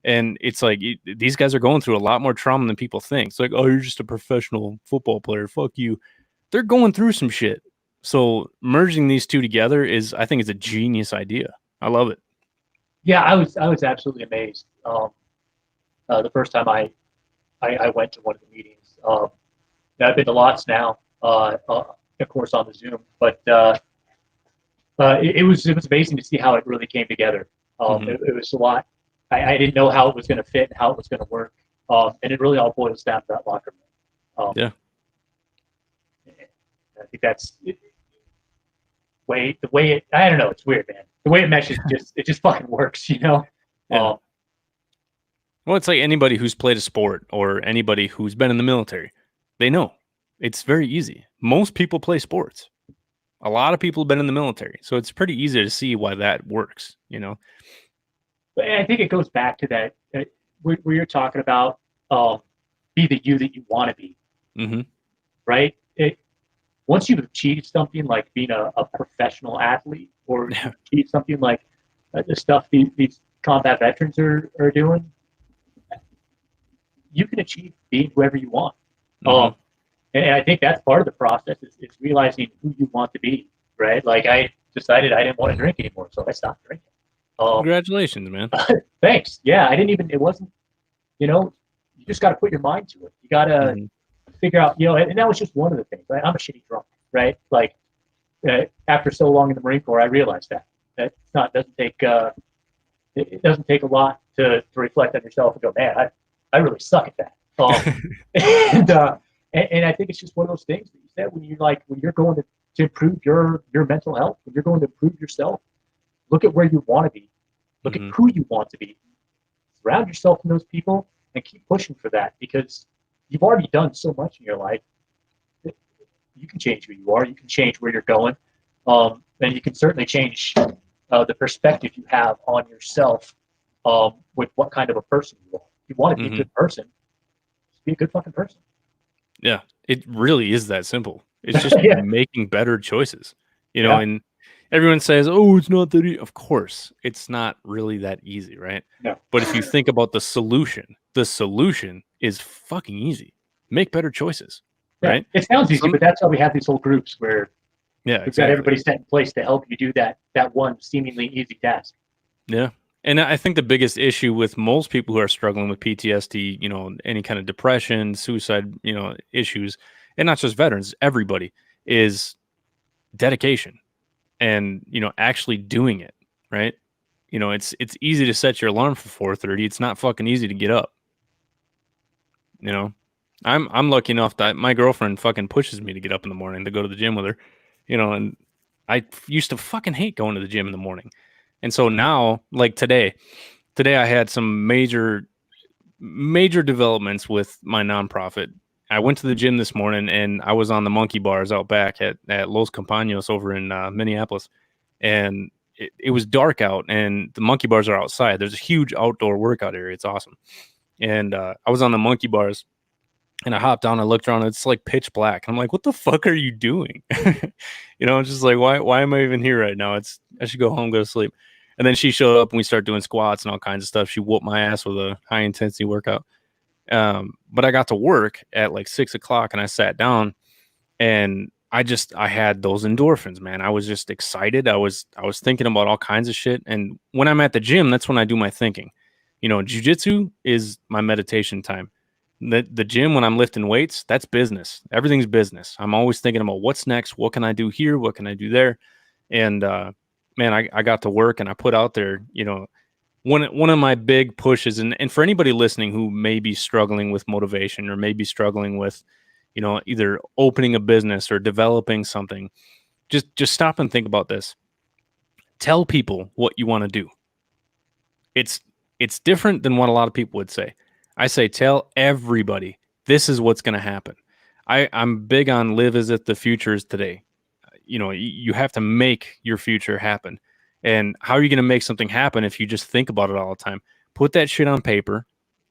And it's like these guys are going through a lot more trauma than people think. It's like, oh, you're just a professional football player. Fuck you. They're going through some shit. So merging these two together I think is a genius idea. I love it. Yeah, I was absolutely amazed. The first time I went to one of the meetings. I've been to lots now, of course on the Zoom, but it was amazing to see how it really came together. It was a lot. I didn't know how it was going to fit and how it was going to work, and it really all boils down to that locker room. Yeah, I think that's the way it. I don't know. It's weird, man. The way it meshes, it just fucking works, Yeah. Well, it's like anybody who's played a sport or anybody who's been in the military. They know it's very easy. Most people play sports. A lot of people have been in the military. So it's pretty easy to see why that works, But I think it goes back to that where you're talking about be the you that you want to be. Mm-hmm. Right? Once you've achieved something like being a professional athlete or achieved something like the stuff these combat veterans are doing, you can achieve being whoever you want. Mm-hmm. And I think that's part of the process is realizing who you want to be, right? Like I decided I didn't want to drink anymore, so I stopped drinking. Congratulations, man. Thanks. Yeah, it wasn't, you just got to put your mind to it. You got to figure out, and that was just one of the things, right? I'm a shitty drunk, right? Like after so long in the Marine Corps, I realized that it doesn't take a lot to reflect on yourself and go, man, I really suck at that. And I think it's just one of those things that you said when you're going to improve your mental health, when you're going to improve yourself, look at where you want to be, look at who you want to be, surround yourself with those people, and keep pushing for that because you've already done so much in your life. You can change who you are, you can change where you're going, and you can certainly change the perspective you have on yourself with what kind of a person you are. If you want to be a good person, just be a good fucking person. Yeah, it really is that simple. It's just making better choices, and everyone says, oh, it's not that easy. Of course, it's not really that easy, right? No. But if you think about the solution is fucking easy. Make better choices, right? It sounds easy, but that's why we have these whole groups where we've got everybody set in place to help you do that one seemingly easy task. Yeah. And I think the biggest issue with most people who are struggling with PTSD, any kind of depression, suicide, issues, and not just veterans, everybody, is dedication and, actually doing it, right? It's easy to set your alarm for 4:30. It's not fucking easy to get up. I'm lucky enough that my girlfriend fucking pushes me to get up in the morning to go to the gym with her, and I used to fucking hate going to the gym in the morning. And so now, like today I had some major developments with my nonprofit. I went to the gym this morning and I was on the monkey bars out back at Los Campaños over in Minneapolis. And it was dark out and the monkey bars are outside. There's a huge outdoor workout area. It's awesome. And I was on the monkey bars and I hopped down, I looked around, it's like pitch black. And I'm like, what the fuck are you doing? It's just like, why am I even here right now? I should go home, go to sleep. And then she showed up and we start doing squats and all kinds of stuff. She whooped my ass with a high intensity workout. But I got to work at like 6 o'clock and I sat down and I had those endorphins, man. I was just excited. I was thinking about all kinds of shit. And when I'm at the gym, that's when I do my thinking. Jiu-jitsu is my meditation time. The gym, when I'm lifting weights, that's business. Everything's business. I'm always thinking about what's next. What can I do here? What can I do there? And man, I got to work and I put out there, one of my big pushes, and for anybody listening who may be struggling with motivation or maybe struggling with, either opening a business or developing something, just stop and think about this. Tell people what you want to do. It's different than what a lot of people would say. I say tell everybody this is what's going to happen. I'm big on live as if the future is today. You have to make your future happen. And how are you going to make something happen if you just think about it all the time? Put that shit on paper,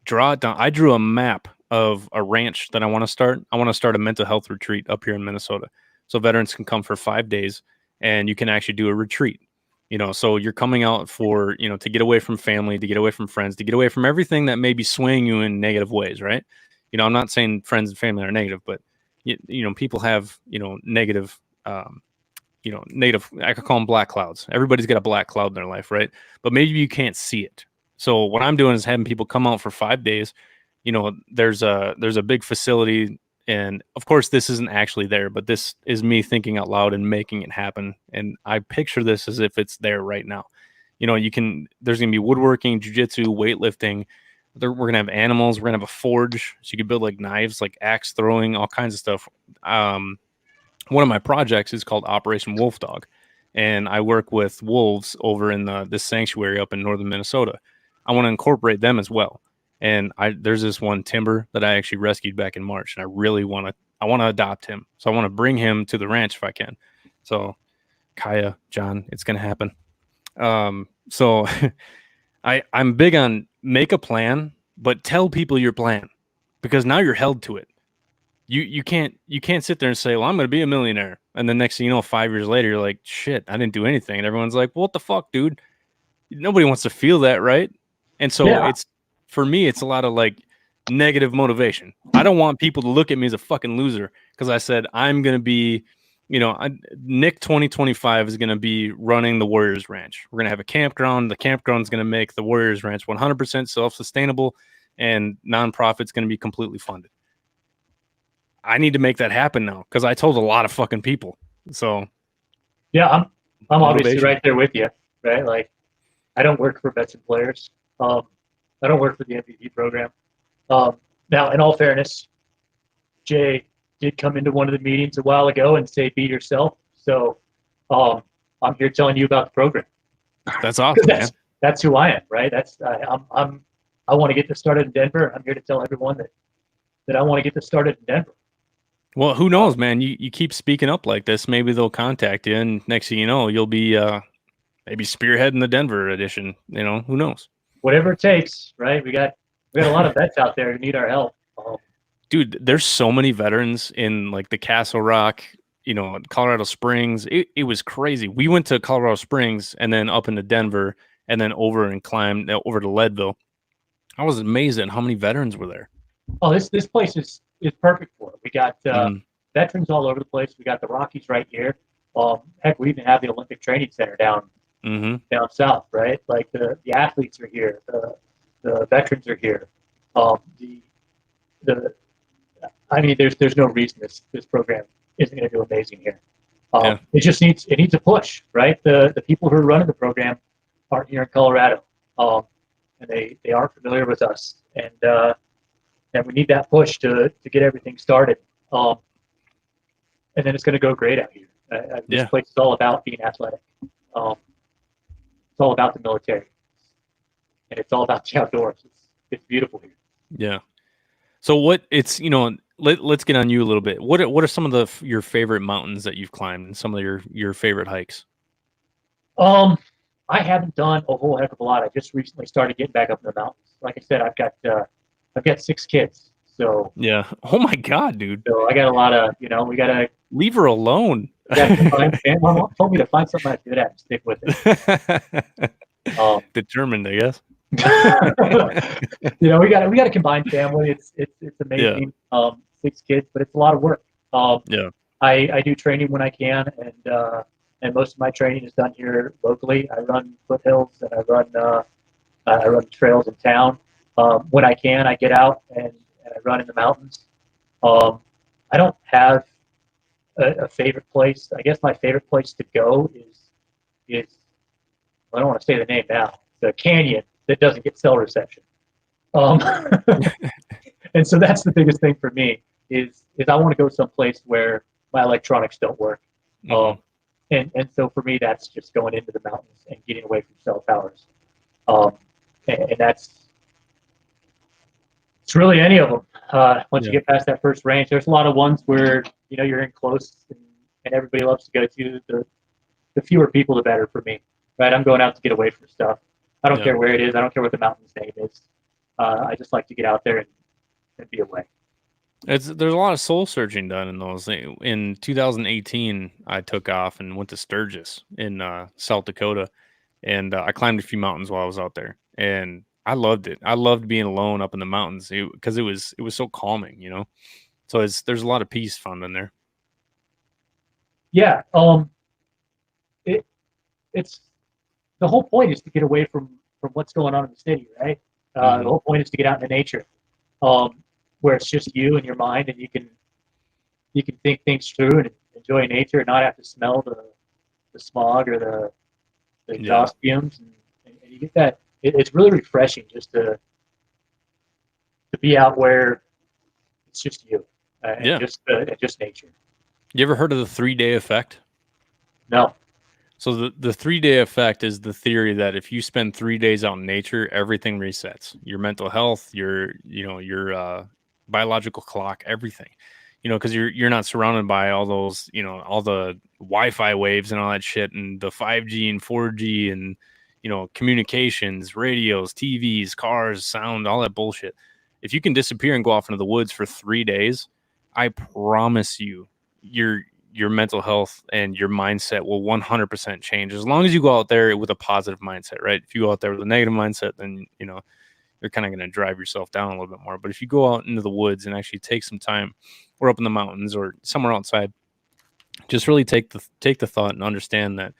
draw it down. I drew a map of a ranch that I want to start. I want to start a mental health retreat up here in Minnesota. So veterans can come for 5 days and you can actually do a retreat. So you're coming out for, to get away from family, to get away from friends, to get away from everything that may be swaying you in negative ways, right? I'm not saying friends and family are negative, but people have, negative, negative, I could call them black clouds. Everybody's got a black cloud in their life, right? But maybe you can't see it. So what I'm doing is having people come out for 5 days. There's a big facility, and of course this isn't actually there, but this is me thinking out loud and making it happen. And I picture this as if it's there right now. There's going to be woodworking, jiu-jitsu, weightlifting. We're going to have animals. We're going to have a forge. So you can build like knives, like axe throwing, all kinds of stuff. One of my projects is called Operation Wolf Dog, and I work with wolves over in this sanctuary up in northern Minnesota. I want to incorporate them as well. And there's this one timber that I actually rescued back in March, and I really want to adopt him. So I want to bring him to the ranch if I can. So Kaya, John, it's going to happen. So I'm big on make a plan, but tell people your plan, because now you're held to it. You can't sit there and say, well, I'm going to be a millionaire. And then next thing you know, 5 years later, you're like, shit, I didn't do anything. And everyone's like, well, what the fuck, dude? Nobody wants to feel that, right? And so for me, it's a lot of like negative motivation. I don't want people to look at me as a fucking loser because I said I'm going to be, Nick 2025 is going to be running the Warriors Ranch. We're going to have a campground. The campground is going to make the Warriors Ranch 100% self-sustainable, and nonprofit's going to be completely funded. I need to make that happen now because I told a lot of fucking people. So, yeah, I'm obviously right there with you, right? Like, I don't work for vets and players. I don't work for the MVP program. Now, in all fairness, Jay did come into one of the meetings a while ago and say, "Be yourself." So, I'm here telling you about the program. That's awesome, man. That's who I am, right? I want to get this started in Denver. I'm here to tell everyone that I want to get this started in Denver. Well, who knows, man? You keep speaking up like this, maybe they'll contact you, and next thing you know, you'll be maybe spearheading the Denver edition. Who knows? Whatever it takes, right? We got a lot of vets out there who need our help. Dude, there's so many veterans in like the Castle Rock, Colorado Springs. It was crazy. We went to Colorado Springs and then up into Denver and then over and climbed over to Leadville. I was amazed at how many veterans were there. Oh, this place is perfect for it. We got veterans all over the place. We got the Rockies right here. Heck, we even have the Olympic Training Center down south, right? Like the athletes are here, the veterans are here. There's no reason this program isn't going to do amazing here. It just needs a push, right? The people who are running the program aren't here in Colorado, and they aren't familiar with us, and we need that push to get everything started. And then it's going to go great out here. This place is all about being athletic. It's all about the military, and it's all about the outdoors. It's beautiful here. Yeah. So let's get on you a little bit. What are some of your favorite mountains that you've climbed and some of your favorite hikes? I haven't done a whole heck of a lot. I just recently started getting back up in the mountains. Like I said, I've got 6 kids. So yeah. Oh my God, dude. So I got a lot of, we gotta leave her alone. My mom told me to find something I'm good at and stick with it. Determined, I guess. We got a combined family. It's amazing. 6 kids, but it's a lot of work. I do training when I can, and most of my training is done here locally. I run foothills and I run trails in town. When I can, I get out and I run in the mountains. Um, I don't have a favorite place. I guess my favorite place to go is I don't want to say the name now. The canyon that doesn't get cell reception. Um, and so that's the biggest thing for me is I want to go someplace where my electronics don't work. Mhm. And so for me, that's just going into the mountains and getting away from cell towers. Um, and that's it's really any of them. Once you Yeah. get past that first range, there's a lot of ones where you're in close and everybody loves to go to. The fewer people, the better for me. Right? I'm going out to get away from stuff. I don't Yeah. care where it is. I don't care what the mountain's name is. I just like to get out there and be away. There's a lot of soul searching done in those. In 2018, I took off and went to Sturgis in South Dakota, and I climbed a few mountains while I was out there, and I loved it. I loved being alone up in the mountains because it was so calming, you know. So there's a lot of peace found in there. Yeah. It it's the whole point is to get away from what's going on in the city, right? The Hmm. whole point is to get out into nature, where it's just you and your mind, and you can think things through and enjoy nature, and not have to smell the smog or the Yeah, exhaust fumes, and you get that. It's really refreshing just to be out where it's just you yeah. and just nature. You ever heard of the 3 day effect? No, So the 3 day effect is the theory that if you spend 3 days out in nature, everything resets. Your mental health, your biological clock, everything. Because you're not surrounded by all those, all the Wi-Fi waves and all that shit, and the 5G and 4G and communications, radios, TVs, cars, sound, all that bullshit. If you can disappear and go off into the woods for 3 days, I promise you, your mental health and your mindset will 100% change as long as you go out there with a positive mindset, right? If you go out there with a negative mindset, then you're kind of going to drive yourself down a little bit more. But if you go out into the woods and actually take some time, or up in the mountains or somewhere outside, just really take the thought and understand that,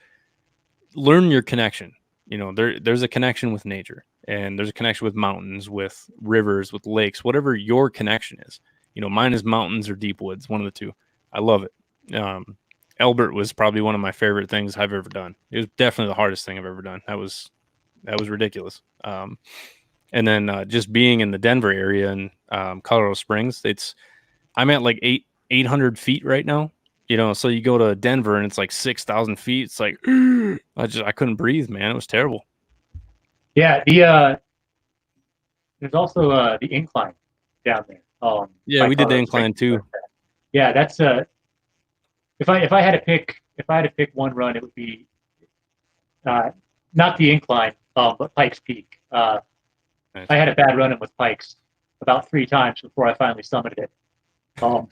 learn your connection. There's a connection with nature, and there's a connection with mountains, with rivers, with lakes, whatever your connection is. Mine is mountains or deep woods, one of the two. I love it. Elbert was probably one of my favorite things I've ever done. It was definitely the hardest thing I've ever done. That was ridiculous. And then just being in the Denver area and Colorado Springs, I'm at like 800 feet right now. So you go to Denver and it's like 6,000 feet. It's like I couldn't breathe, man. It was terrible. yeah. There's also the incline down there. Yeah, By we did the Colorado Springs. incline too. Yeah, that's if I had to pick one run, it would be uh, not the incline, but Pikes Peak. Nice. I had a bad run in with Pikes about 3 times before I finally summited it. Um,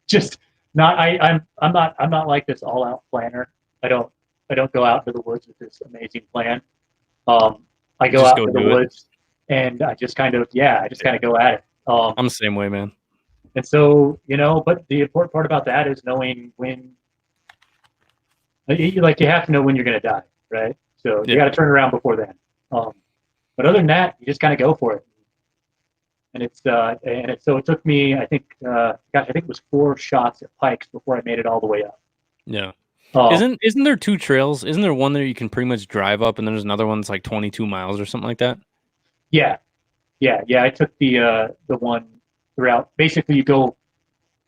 just not I'm not like this all out planner. I don't I don't go out into the woods with this amazing plan. I You go just out go into the do it. woods and I just kind of go at it. I'm the same way, man. And so but the important part about that is knowing when you have to know when you're going to die, right? So you Yeah. got to turn around before then. Um, but other than that, you just kind of go for it. So it took me, I think, I think it was 4 shots at Pikes before I made it all the way up. Yeah. Um, Isn't there two trails? Isn't there one that you can pretty much drive up, and there's another one that's like 22 miles or something like that? yeah, yeah. I took the one throughout. Basically, you go.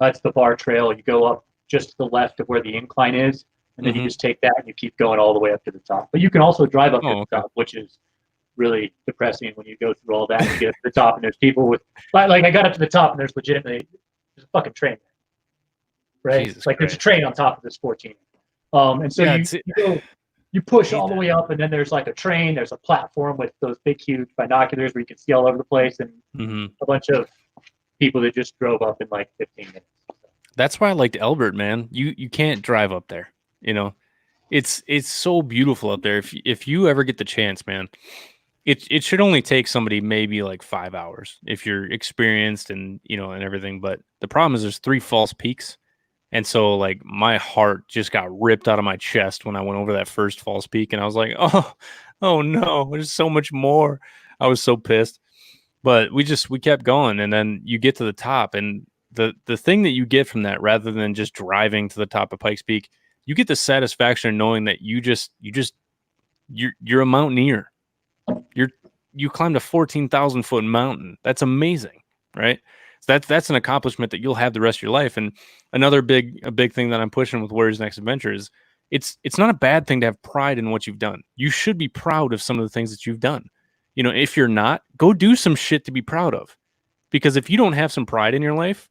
That's the bar trail. You go up just to the left of where the incline is, and then you Mm-hmm. just take that and you keep going all the way up to the top. But you can also drive up to Oh, the okay. top, which is really depressing when you go through all that and you get up to the top and there's people with like I got up to the top and there's a fucking train, right? Jesus Like there's a Christ. train on top of this 14. And so Yeah, you push hate all the that. way up and then there's like a train, there's a platform with those big huge binoculars where you can see all over the place and Mm-hmm. a bunch of people that just drove up in like 15 minutes. That's why I liked Elbert, man. You can't drive up there. You know, it's so beautiful up there. If you ever get the chance, man, it should only take somebody maybe like 5 hours if you're experienced and and everything. But the problem is there's three false peaks, And so like my heart just got ripped out of my chest when I went over that first false peak, and I was like, oh no, there's so much more. I was so pissed. But we kept going, and then you get to the top, and the thing that you get from that, rather than just driving to the top of Pikes Peak, you get the satisfaction of knowing that you're a mountaineer. You climbed a 14,000 foot mountain. That's amazing, right? So that's an accomplishment that you'll have the rest of your life. And another big thing that I'm pushing with Warriors Next Adventure is it's not a bad thing to have pride in what you've done. You should be proud of some of the things that you've done. You know, if you're not, go do some shit to be proud of. Because if you don't have some pride in your life,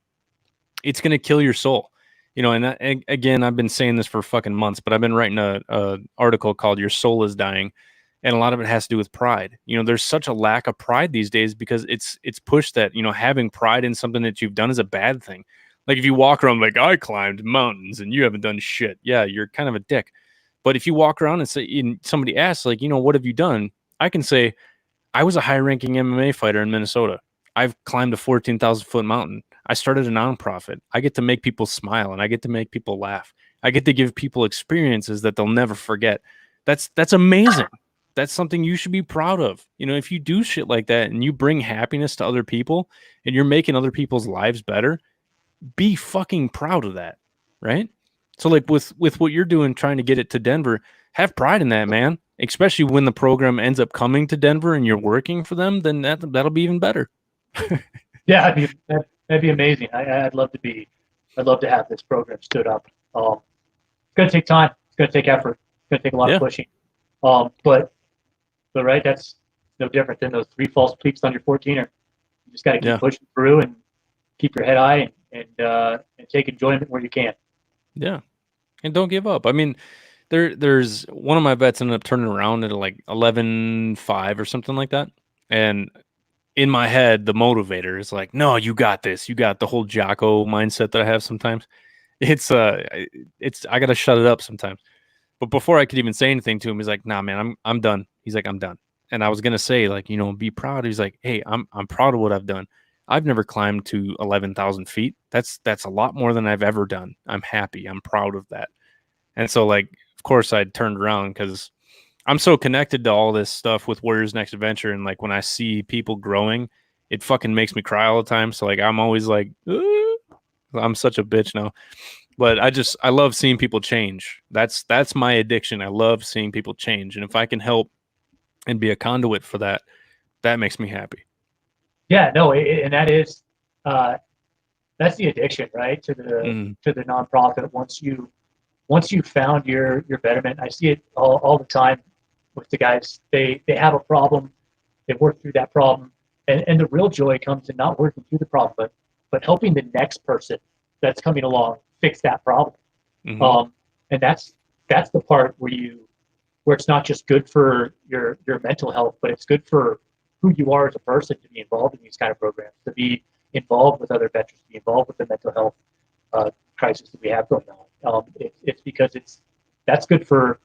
it's going to kill your soul. You know, and again, I've been saying this for fucking months, but I've been writing a article called "Your Soul is Dying," and a lot of it has to do with pride. You know, there's such a lack of pride these days because it's pushed that, you know, having pride in something that you've done is a bad thing. Like if you walk around like, I climbed mountains and you haven't done shit, yeah, you're kind of a dick. But if you walk around and say, and somebody asks, like, you know, what have you done? I can say, I was a high-ranking MMA fighter in Minnesota. I've climbed a 14,000 foot mountain. I started a nonprofit. I get to make people smile and I get to make people laugh. I get to give people experiences that they'll never forget. That's amazing. That's something you should be proud of. You know, if you do shit like that and you bring happiness to other people and you're making other people's lives better, be fucking proud of that, right? So like with what you're doing, trying to get it to Denver, have pride in that, man. Especially when the program ends up coming to Denver and you're working for them, then that'll be even better. Yeah, that'd be amazing. I'd love to have this program stood up. It's going to take time. It's going to take effort. It's going to take a lot of pushing. But right, that's no different than those 3 false peaks on your 14er. You just got to keep pushing through and keep your head high and take enjoyment where you can. Yeah, and don't give up. I mean, there's one of my bets ended up turning around at like 11.5 or something like that, and in my head, the motivator is like, no, you got this. You got the whole Jocko mindset that I have sometimes. It's I got to shut it up sometimes. But before I could even say anything to him, he's like, nah, man, I'm done. He's like, I'm done. And I was going to say, like, you know, be proud. He's like, hey, I'm proud of what I've done. I've never climbed to 11,000 feet. That's a lot more than I've ever done. I'm happy. I'm proud of that. And so, like, of course, I turned around because I'm so connected to all this stuff with Warriors Next Adventure, and like when I see people growing, it fucking makes me cry all the time. So like I'm always like, I'm such a bitch now. But I love seeing people change. That's my addiction. I love seeing people change, and if I can help and be a conduit for that, that makes me happy. Yeah, no, and that's the addiction, right? To the nonprofit. Once you found your betterment, I see it all the time with the guys. They have a problem, they work through that problem, and the real joy comes in not working through the problem, but helping the next person that's coming along fix that problem. And that's the part where it's not just good for your mental health, but it's good for who you are as a person to be involved in these kind of programs, to be involved with other veterans, to be involved with the mental health crisis that we have going on. It's because that's good for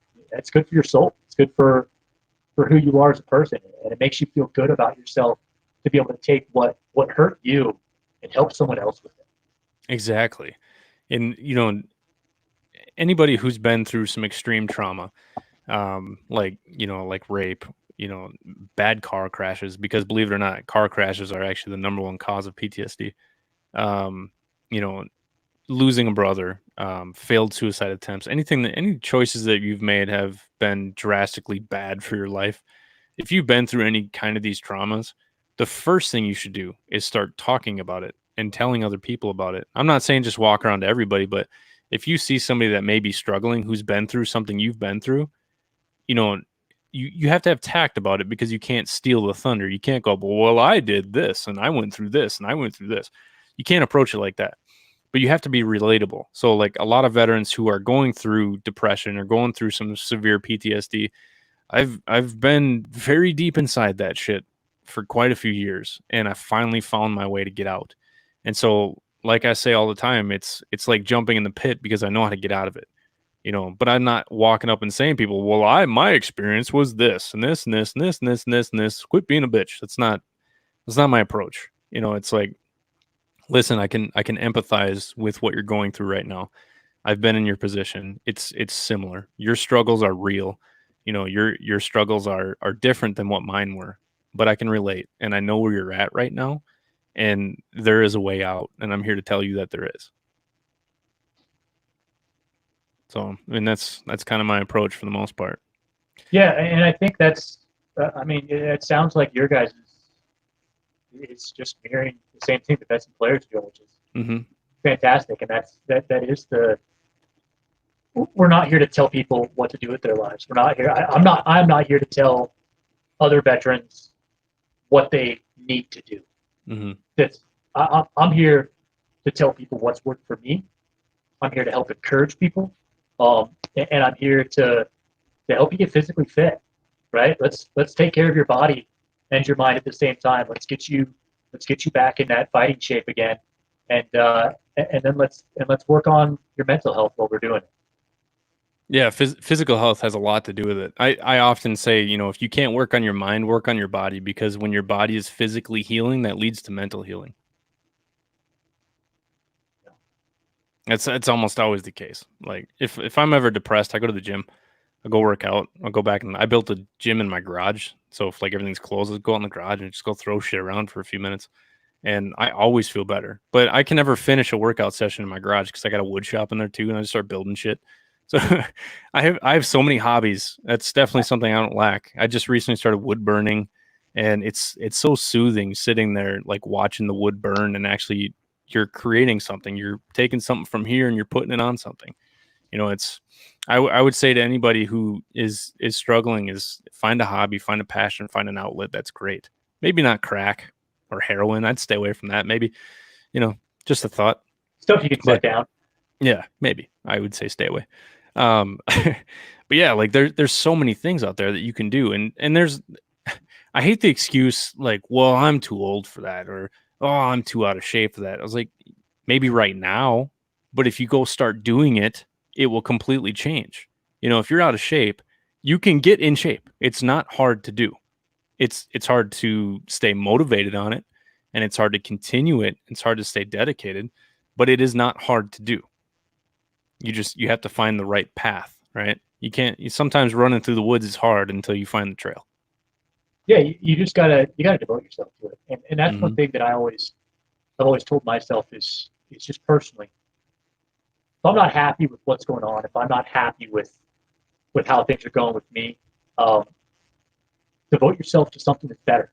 your soul. It's good for who you are as a person, and it makes you feel good about yourself to be able to take what hurt you and help someone else with it. Exactly. And you know, anybody who's been through some extreme trauma, like, you know, like rape, you know, bad car crashes, because believe it or not, car crashes are actually the number one cause of PTSD. You know, losing a brother, failed suicide attempts, any choices that you've made have been drastically bad for your life. If you've been through any kind of these traumas, the first thing you should do is start talking about it and telling other people about it. I'm not saying just walk around to everybody, but if you see somebody that may be struggling, who's been through something you've been through, you know, you have to have tact about it, because you can't steal the thunder. You can't go, well, I did this and I went through this and I went through this. You can't approach it like that. But you have to be relatable. So like a lot of veterans who are going through depression or going through some severe PTSD, I've been very deep inside that shit for quite a few years, and I finally found my way to get out. And so, like I say all the time, it's like jumping in the pit, because I know how to get out of it, you know. But I'm not walking up and saying people, well, my experience was this and this and this and this and this and this and this. Quit being a bitch. That's not my approach. You know, it's like, listen, I can empathize with what you're going through right now. I've been in your position. It's similar. Your struggles are real. You know, your struggles are different than what mine were, but I can relate and I know where you're at right now, and there is a way out, and I'm here to tell you that there is. So, I mean, that's kind of my approach for the most part. Yeah, and I think that's. I mean, it sounds like your guys it's just mirroring the same thing the vets and players do, which is Mm-hmm. fantastic. And that is the. We're not here to tell people what to do with their lives. We're not here. I'm not here to tell other veterans what they need to do. Mm-hmm. I'm here to tell people what's worked for me. I'm here to help encourage people, and I'm here to help you get physically fit. Right? Let's take care of your body and your mind at the same time. Let's get you back in that fighting shape again, and then let's work on your mental health while we're doing it. Yeah, physical health has a lot to do with it. I often say, you know, if you can't work on your mind, work on your body, because when your body is physically healing, that leads to mental healing. It's almost always the case. Like if I'm ever depressed, I go to the gym, I go work out, I'll go back and I built a gym in my garage. So if like everything's closed, I'll go out in the garage and just go throw shit around for a few minutes. And I always feel better. But I can never finish a workout session in my garage because I got a wood shop in there too, and I just start building shit. So I have so many hobbies. That's definitely something I don't lack. I just recently started wood burning, and it's so soothing sitting there like watching the wood burn, and actually you're creating something. You're taking something from here and you're putting it on something. You know, it's I would say to anybody who is struggling is find a hobby, find a passion, find an outlet. That's great. Maybe not crack or heroin. I'd stay away from that. Maybe, you know, just a thought. Stuff you can set down. Yeah, maybe I would say stay away. But yeah, like there's so many things out there that you can do, and there's I hate the excuse like, well, I'm too old for that, or oh, I'm too out of shape for that. I was like, maybe right now, but if you go start doing it, it will completely change. You know, if you're out of shape, you can get in shape. It's not hard to do. It's hard to stay motivated on it, and it's hard to continue it. It's hard to stay dedicated, but it is not hard to do. You have to find the right path, right? You sometimes running through the woods is hard until you find the trail. Yeah, you just gotta devote yourself to it, and that's one thing that I've always told myself is just personally, if I'm not happy with what's going on, if I'm not happy with how things are going with me, um, devote yourself to something that's better,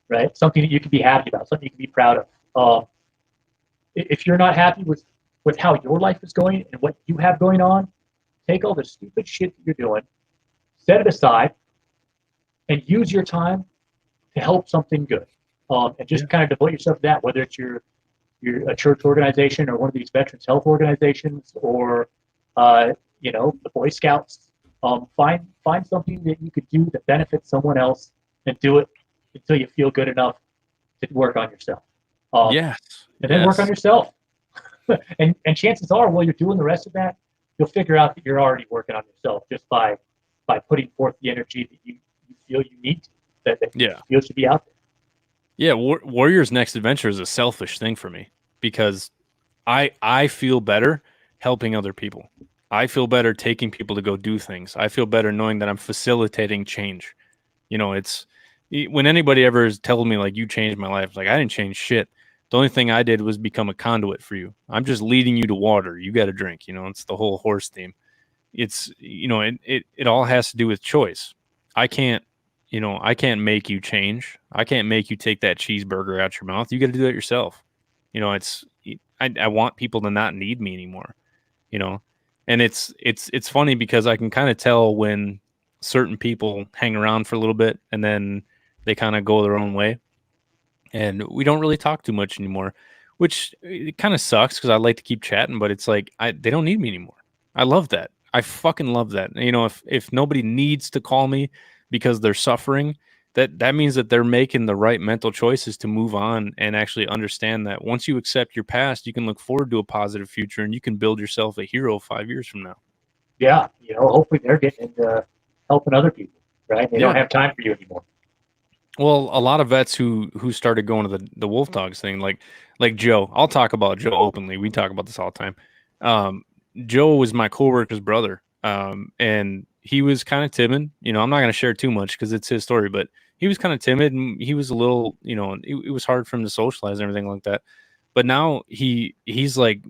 right? Something that you can be happy about, something you can be proud of. If you're not happy with how your life is going and what you have going on, take all the stupid shit that you're doing, set it aside, and use your time to help something good. And just kind of devote yourself to that, whether it's your a church organization or one of these veterans health organizations, or the Boy Scouts. Find something that you could do that benefits someone else, and do it until you feel good enough to work on yourself. Yes. And then work on yourself. and chances are, while you're doing the rest of that, you'll figure out that you're already working on yourself just by putting forth the energy that you feel you need, that you feel should be out there. Yeah, Warrior's Next Adventure is a selfish thing for me because I feel better helping other people. I feel better taking people to go do things. I feel better knowing that I'm facilitating change. You know, it's when anybody ever is telling me like you changed my life, like I didn't change shit. The only thing I did was become a conduit for you. I'm just leading you to water. You got to drink. You know, it's the whole horse theme. It's it all has to do with choice. I can't make you change. I can't make you take that cheeseburger out your mouth. You got to do it yourself. You know, I want people to not need me anymore. You know, and it's funny because I can kind of tell when certain people hang around for a little bit and then they kind of go their own way, and we don't really talk too much anymore, which it kind of sucks because I like to keep chatting, but it's like they don't need me anymore. I love that. I fucking love that. You know, if nobody needs to call me because they're suffering, that means that they're making the right mental choices to move on and actually understand that once you accept your past, you can look forward to a positive future and you can build yourself a hero 5 years from now. Yeah, hopefully they're getting into helping other people, right? They don't have time for you anymore. Well, a lot of vets who started going to the Wolf Dogs thing, like Joe. I'll talk about Joe openly. We talk about this all the time. Um, Joe was my coworker's brother, and he was kind of timid. I'm not going to share too much because it's his story, but he was kind of timid and he was a little, it was hard for him to socialize and everything like that. But now he's like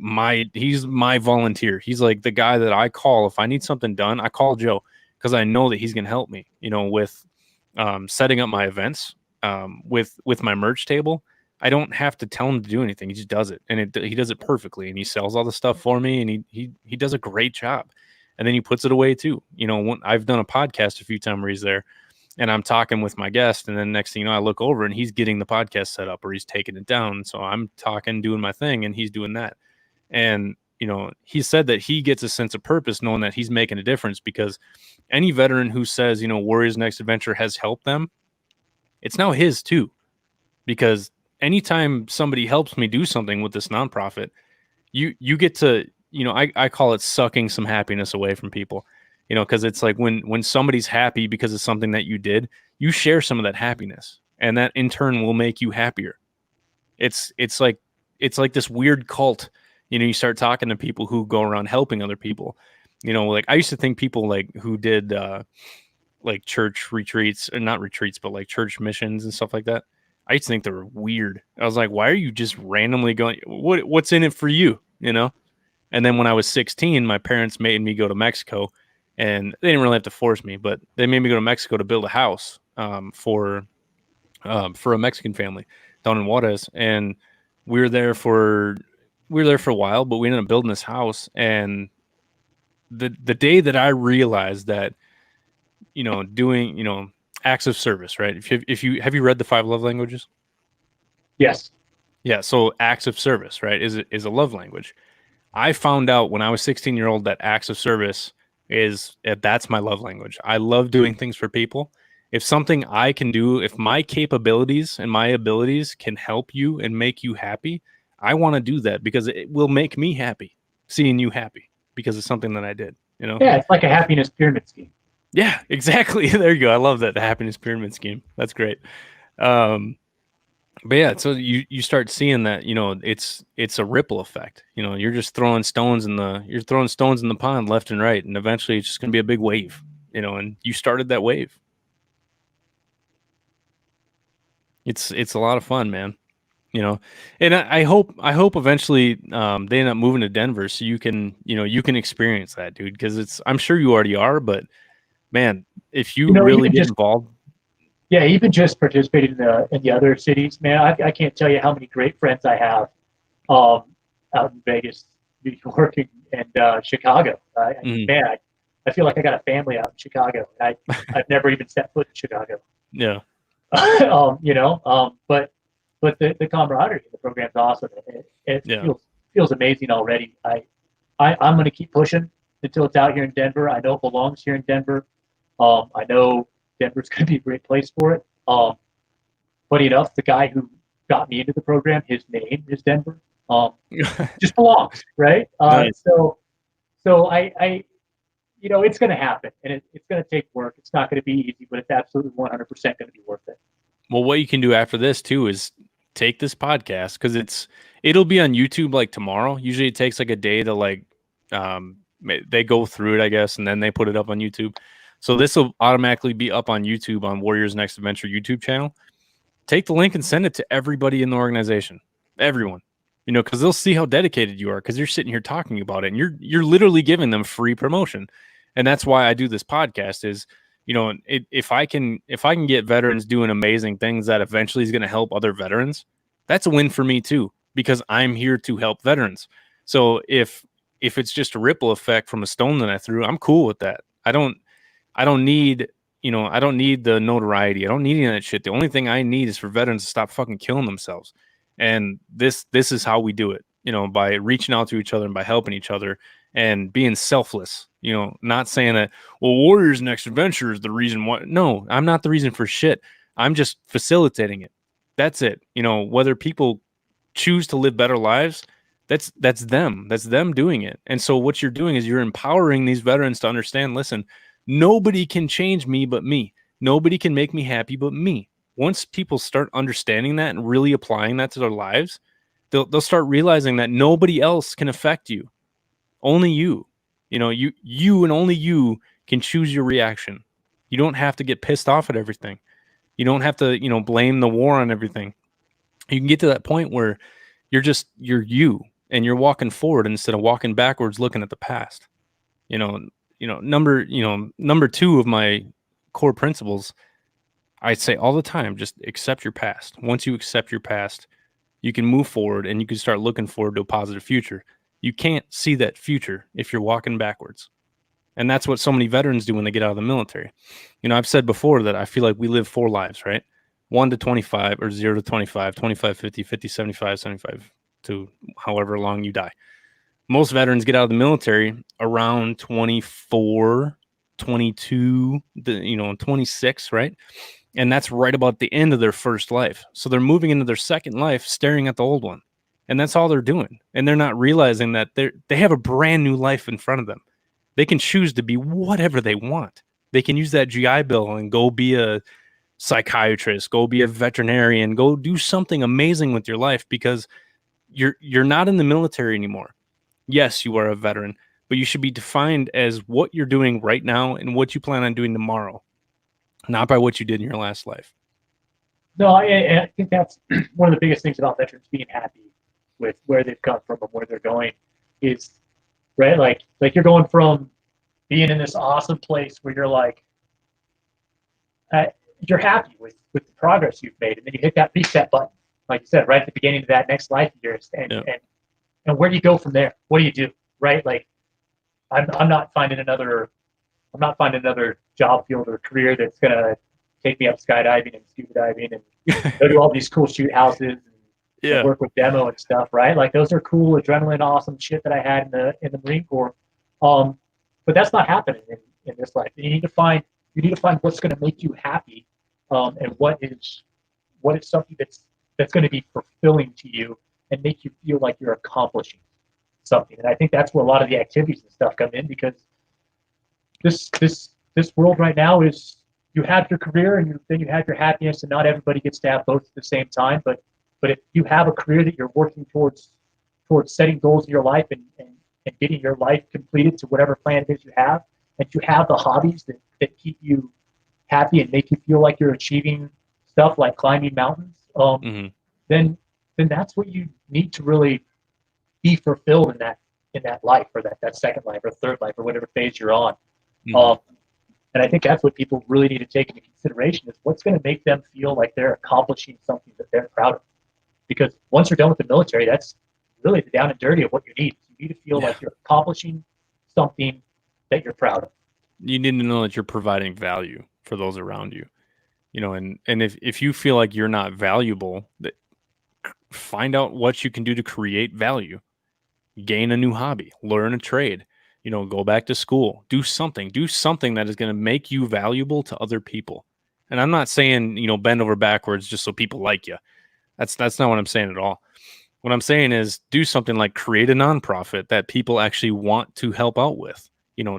he's my volunteer. He's like the guy that I call if I need something done. I call Joe because I know that he's going to help me. With setting up my events, with my merch table. I don't have to tell him to do anything. He just does it, and he does it perfectly. And he sells all the stuff for me, and he does a great job. And then he puts it away too. I've done a podcast a few times where he's there, and I'm talking with my guest, and then next thing you know, I look over and he's getting the podcast set up or he's taking it down. So I'm talking, doing my thing, and he's doing that. And he said that he gets a sense of purpose knowing that he's making a difference, because any veteran who says, Warriors Next Adventure has helped them, it's now his too. Because anytime somebody helps me do something with this nonprofit, you get to, I call it sucking some happiness away from people, because it's like when somebody's happy because of something that you did, you share some of that happiness, and that in turn will make you happier. It's like this weird cult. You start talking to people who go around helping other people. Like I used to think people like who did like church retreats, or not retreats, but like church missions and stuff like that. I used to think they were weird. I was like, why are you just randomly going? What's in it for you? And then when I was 16, my parents made me go to Mexico, and they didn't really have to force me, but they made me go to Mexico to build a house for a Mexican family down in Juarez. And we were there for a while, but we ended up building this house. And the day that I realized that, doing, acts of service, right? If you have you read the 5 love languages? Yes. Yeah. So acts of service, right, is a love language. I found out when I was 16-year-old that acts of service that's my love language. I love doing things for people. If something I can do, if my capabilities and my abilities can help you and make you happy, I want to do that because it will make me happy seeing you happy because of something that I did, Yeah, it's like a happiness pyramid scheme. Yeah, exactly. There you go. I love that, the happiness pyramid scheme. That's great. But yeah, so you start seeing that, it's a ripple effect. You're just throwing stones in the pond left and right, and eventually it's just going to be a big wave, and you started that wave. It's a lot of fun, man. And I hope eventually they end up moving to Denver so you can experience that, dude, because I'm sure you already are, but man, if you really get involved. Yeah, even just participating in the other cities, man, I can't tell you how many great friends I have out in Vegas, New York, and Chicago. Man, I feel like I got a family out in Chicago. I've never even set foot in Chicago. Yeah. But the camaraderie in the program's awesome. It feels amazing already. I'm going to keep pushing until it's out here in Denver. I know it belongs here in Denver. I know Denver's going to be a great place for it. Funny enough, the guy who got me into the program, his name is Denver. Just belongs, right? Nice. So I it's going to happen, and it's going to take work. It's not going to be easy, but it's absolutely 100% going to be worth it. Well, what you can do after this too is take this podcast, because it'll be on YouTube like tomorrow. Usually it takes like a day to like they go through it, I guess, and then they put it up on YouTube. So this will automatically be up on YouTube on Warriors Next Adventure YouTube channel. Take the link and send it to everybody in the organization, everyone, because they'll see how dedicated you are, because you're sitting here talking about it, and you're literally giving them free promotion. And that's why I do this podcast is, if I can get veterans doing amazing things that eventually is going to help other veterans, that's a win for me too, because I'm here to help veterans. So if it's just a ripple effect from a stone that I threw, I'm cool with that. I don't need, I don't need the notoriety. I don't need any of that shit. The only thing I need is for veterans to stop fucking killing themselves. And this is how we do it, by reaching out to each other and by helping each other and being selfless, not saying that, well, Warriors Next Adventure is the reason why. No, I'm not the reason for shit. I'm just facilitating it. That's it. Whether people choose to live better lives, that's them. That's them doing it. And so what you're doing is you're empowering these veterans to understand, listen, nobody can change me but me. Nobody can make me happy but me. once people start understanding that and really applying that to their lives, they'll start realizing that nobody else can affect you. Only you. You and only you can choose your reaction. You don't have to get pissed off at everything. You don't have to, blame the war on everything. You can get to that point where you're you and you're walking forward instead of walking backwards looking at the past. Number 2 of my core principles, I say all the time, just accept your past. Once you accept your past, you can move forward and you can start looking forward to a positive future. You can't see that future if you're walking backwards. And that's what so many veterans do when they get out of the military. I've said before that I feel like we live 4 lives, right? 1 to 25 or 0 to 25, 25, 50, 50, 75, 75 to however long you die. Most veterans get out of the military around 24, 22, 26, right? And that's right about the end of their first life. So they're moving into their second life, staring at the old one. And that's all they're doing. And they're not realizing that they have a brand new life in front of them. They can choose to be whatever they want. They can use that GI Bill and go be a psychiatrist, go be a veterinarian, go do something amazing with your life, because you're not in the military anymore. Yes, you are a veteran, but you should be defined as what you're doing right now and what you plan on doing tomorrow, not by what you did in your last life. No, I think that's one of the biggest things about veterans being happy with where they've come from and where they're going is, right? Like you're going from being in this awesome place where you're like, you're happy with the progress you've made, and then you hit that reset button, like you said, right at the beginning of that next life of yours, and where do you go from there? What do you do, right? Like, I'm not finding another job field or career that's gonna take me up skydiving and scuba diving and go to all these cool shoot houses and work with demo and stuff, right? Like, those are cool, adrenaline, awesome shit that I had in the Marine Corps. But that's not happening in this life. You need to find what's going to make you happy, and what is something that's going to be fulfilling to you and make you feel like you're accomplishing something. And I think that's where a lot of the activities and stuff come in, because this world right now is, you have your career and then you have your happiness, and not everybody gets to have both at the same time. But if you have a career that you're working towards setting goals in your life and getting your life completed to whatever plan it is you have, and you have the hobbies that keep you happy and make you feel like you're achieving stuff like climbing mountains, then that's what you need to really be fulfilled in that life, or that second life or third life or whatever phase you're on. And I think that's what people really need to take into consideration, is what's going to make them feel like they're accomplishing something that they're proud of. Because once you're done with the military, that's really the down and dirty of what you need. You need to feel like you're accomplishing something that you're proud of. You need to know that you're providing value for those around you. And if you feel like you're not valuable, find out what you can do to create value. Gain a new hobby, learn a trade, go back to school, do something that is going to make you valuable to other people. And I'm not saying, bend over backwards just so people like you. That's not what I'm saying at all. What I'm saying is, do something like create a nonprofit that people actually want to help out with.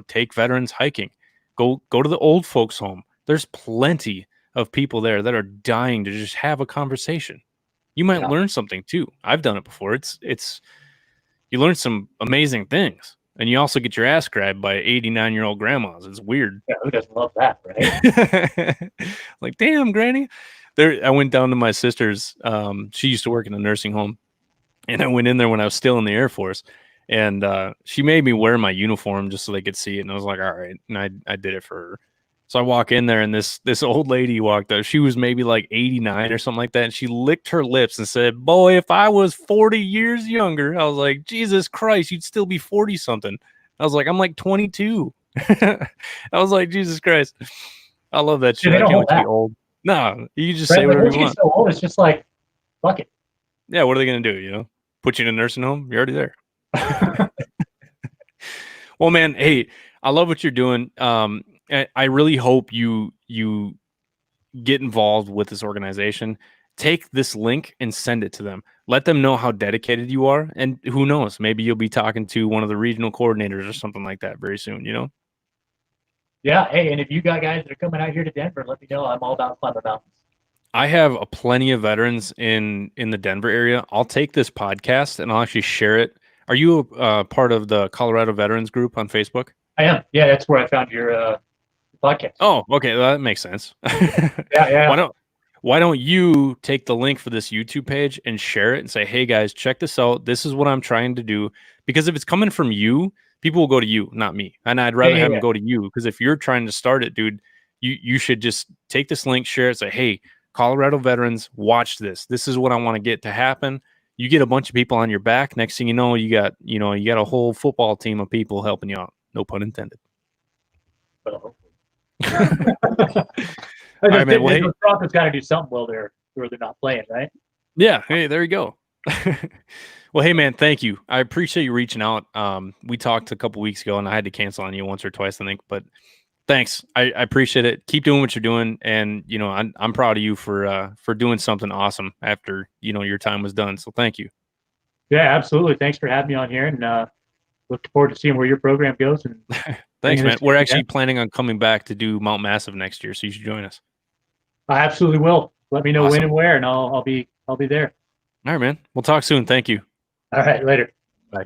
Take veterans hiking, go to the old folks home. There's plenty of people there that are dying to just have a conversation. You might learn something too. I've done it before. It's you learn some amazing things, and you also get your ass grabbed by 89-year-old grandmas. It's weird. Yeah, who doesn't love that, right? Like, damn, granny. I went down to my sister's. She used to work in a nursing home, and I went in there when I was still in the Air Force, and she made me wear my uniform just so they could see it. And I was like, all right. And I did it for her. So I walk in there, and this old lady walked up. She was maybe like 89 or something like that. And she licked her lips and said, boy, if I was 40 years younger. I was like, Jesus Christ, you'd still be 40 something. I was like, I'm like 22. I was like, Jesus Christ. I love that shit. I can't wait to be old. No, you just say whatever you want. So old, it's just like, fuck it. Yeah, what are they going to do, Put you in a nursing home? You're already there. Well, man, hey, I love what you're doing. I really hope you get involved with this organization. Take this link and send it to them. Let them know how dedicated you are. And who knows, maybe you'll be talking to one of the regional coordinators or something like that very soon, Yeah, hey, and if you got guys that are coming out here to Denver, let me know. I'm all about climbing mountains. I have a plenty of veterans in the Denver area. I'll take this podcast and I'll actually share it. Are you part of the Colorado Veterans group on Facebook? I am. Yeah, that's where I found your podcast. Oh, okay, well, that makes sense. Yeah. Why don't you take the link for this YouTube page and share it and say, "Hey guys, check this out. This is what I'm trying to do." Because if it's coming from you, people will go to you, not me. And I'd rather have them go to you, because if you're trying to start it, dude, you should just take this link, share it, say, "Hey, Colorado veterans, watch this. This is what I want to get to happen." You get a bunch of people on your back. Next thing you know, you got a whole football team of people helping you out. No pun intended. Well, All right, man. Well, hey, the Broncos got to do something while they're not playing, right? yeah. Hey, there you go. Well, hey, man, thank you. I appreciate you reaching out. We talked a couple weeks ago, and I had to cancel on you once or twice, I think. But thanks. I appreciate it. Keep doing what you're doing, and I'm proud of you for doing something awesome after your time was done. So thank you. Yeah, absolutely. Thanks for having me on here, and look forward to seeing where your program goes. And thanks, man. We're actually planning on coming back to do Mount Massive next year, so you should join us. I absolutely will. Let me know when and where, and I'll be there. All right, man. We'll talk soon. Thank you. All right, later. Bye.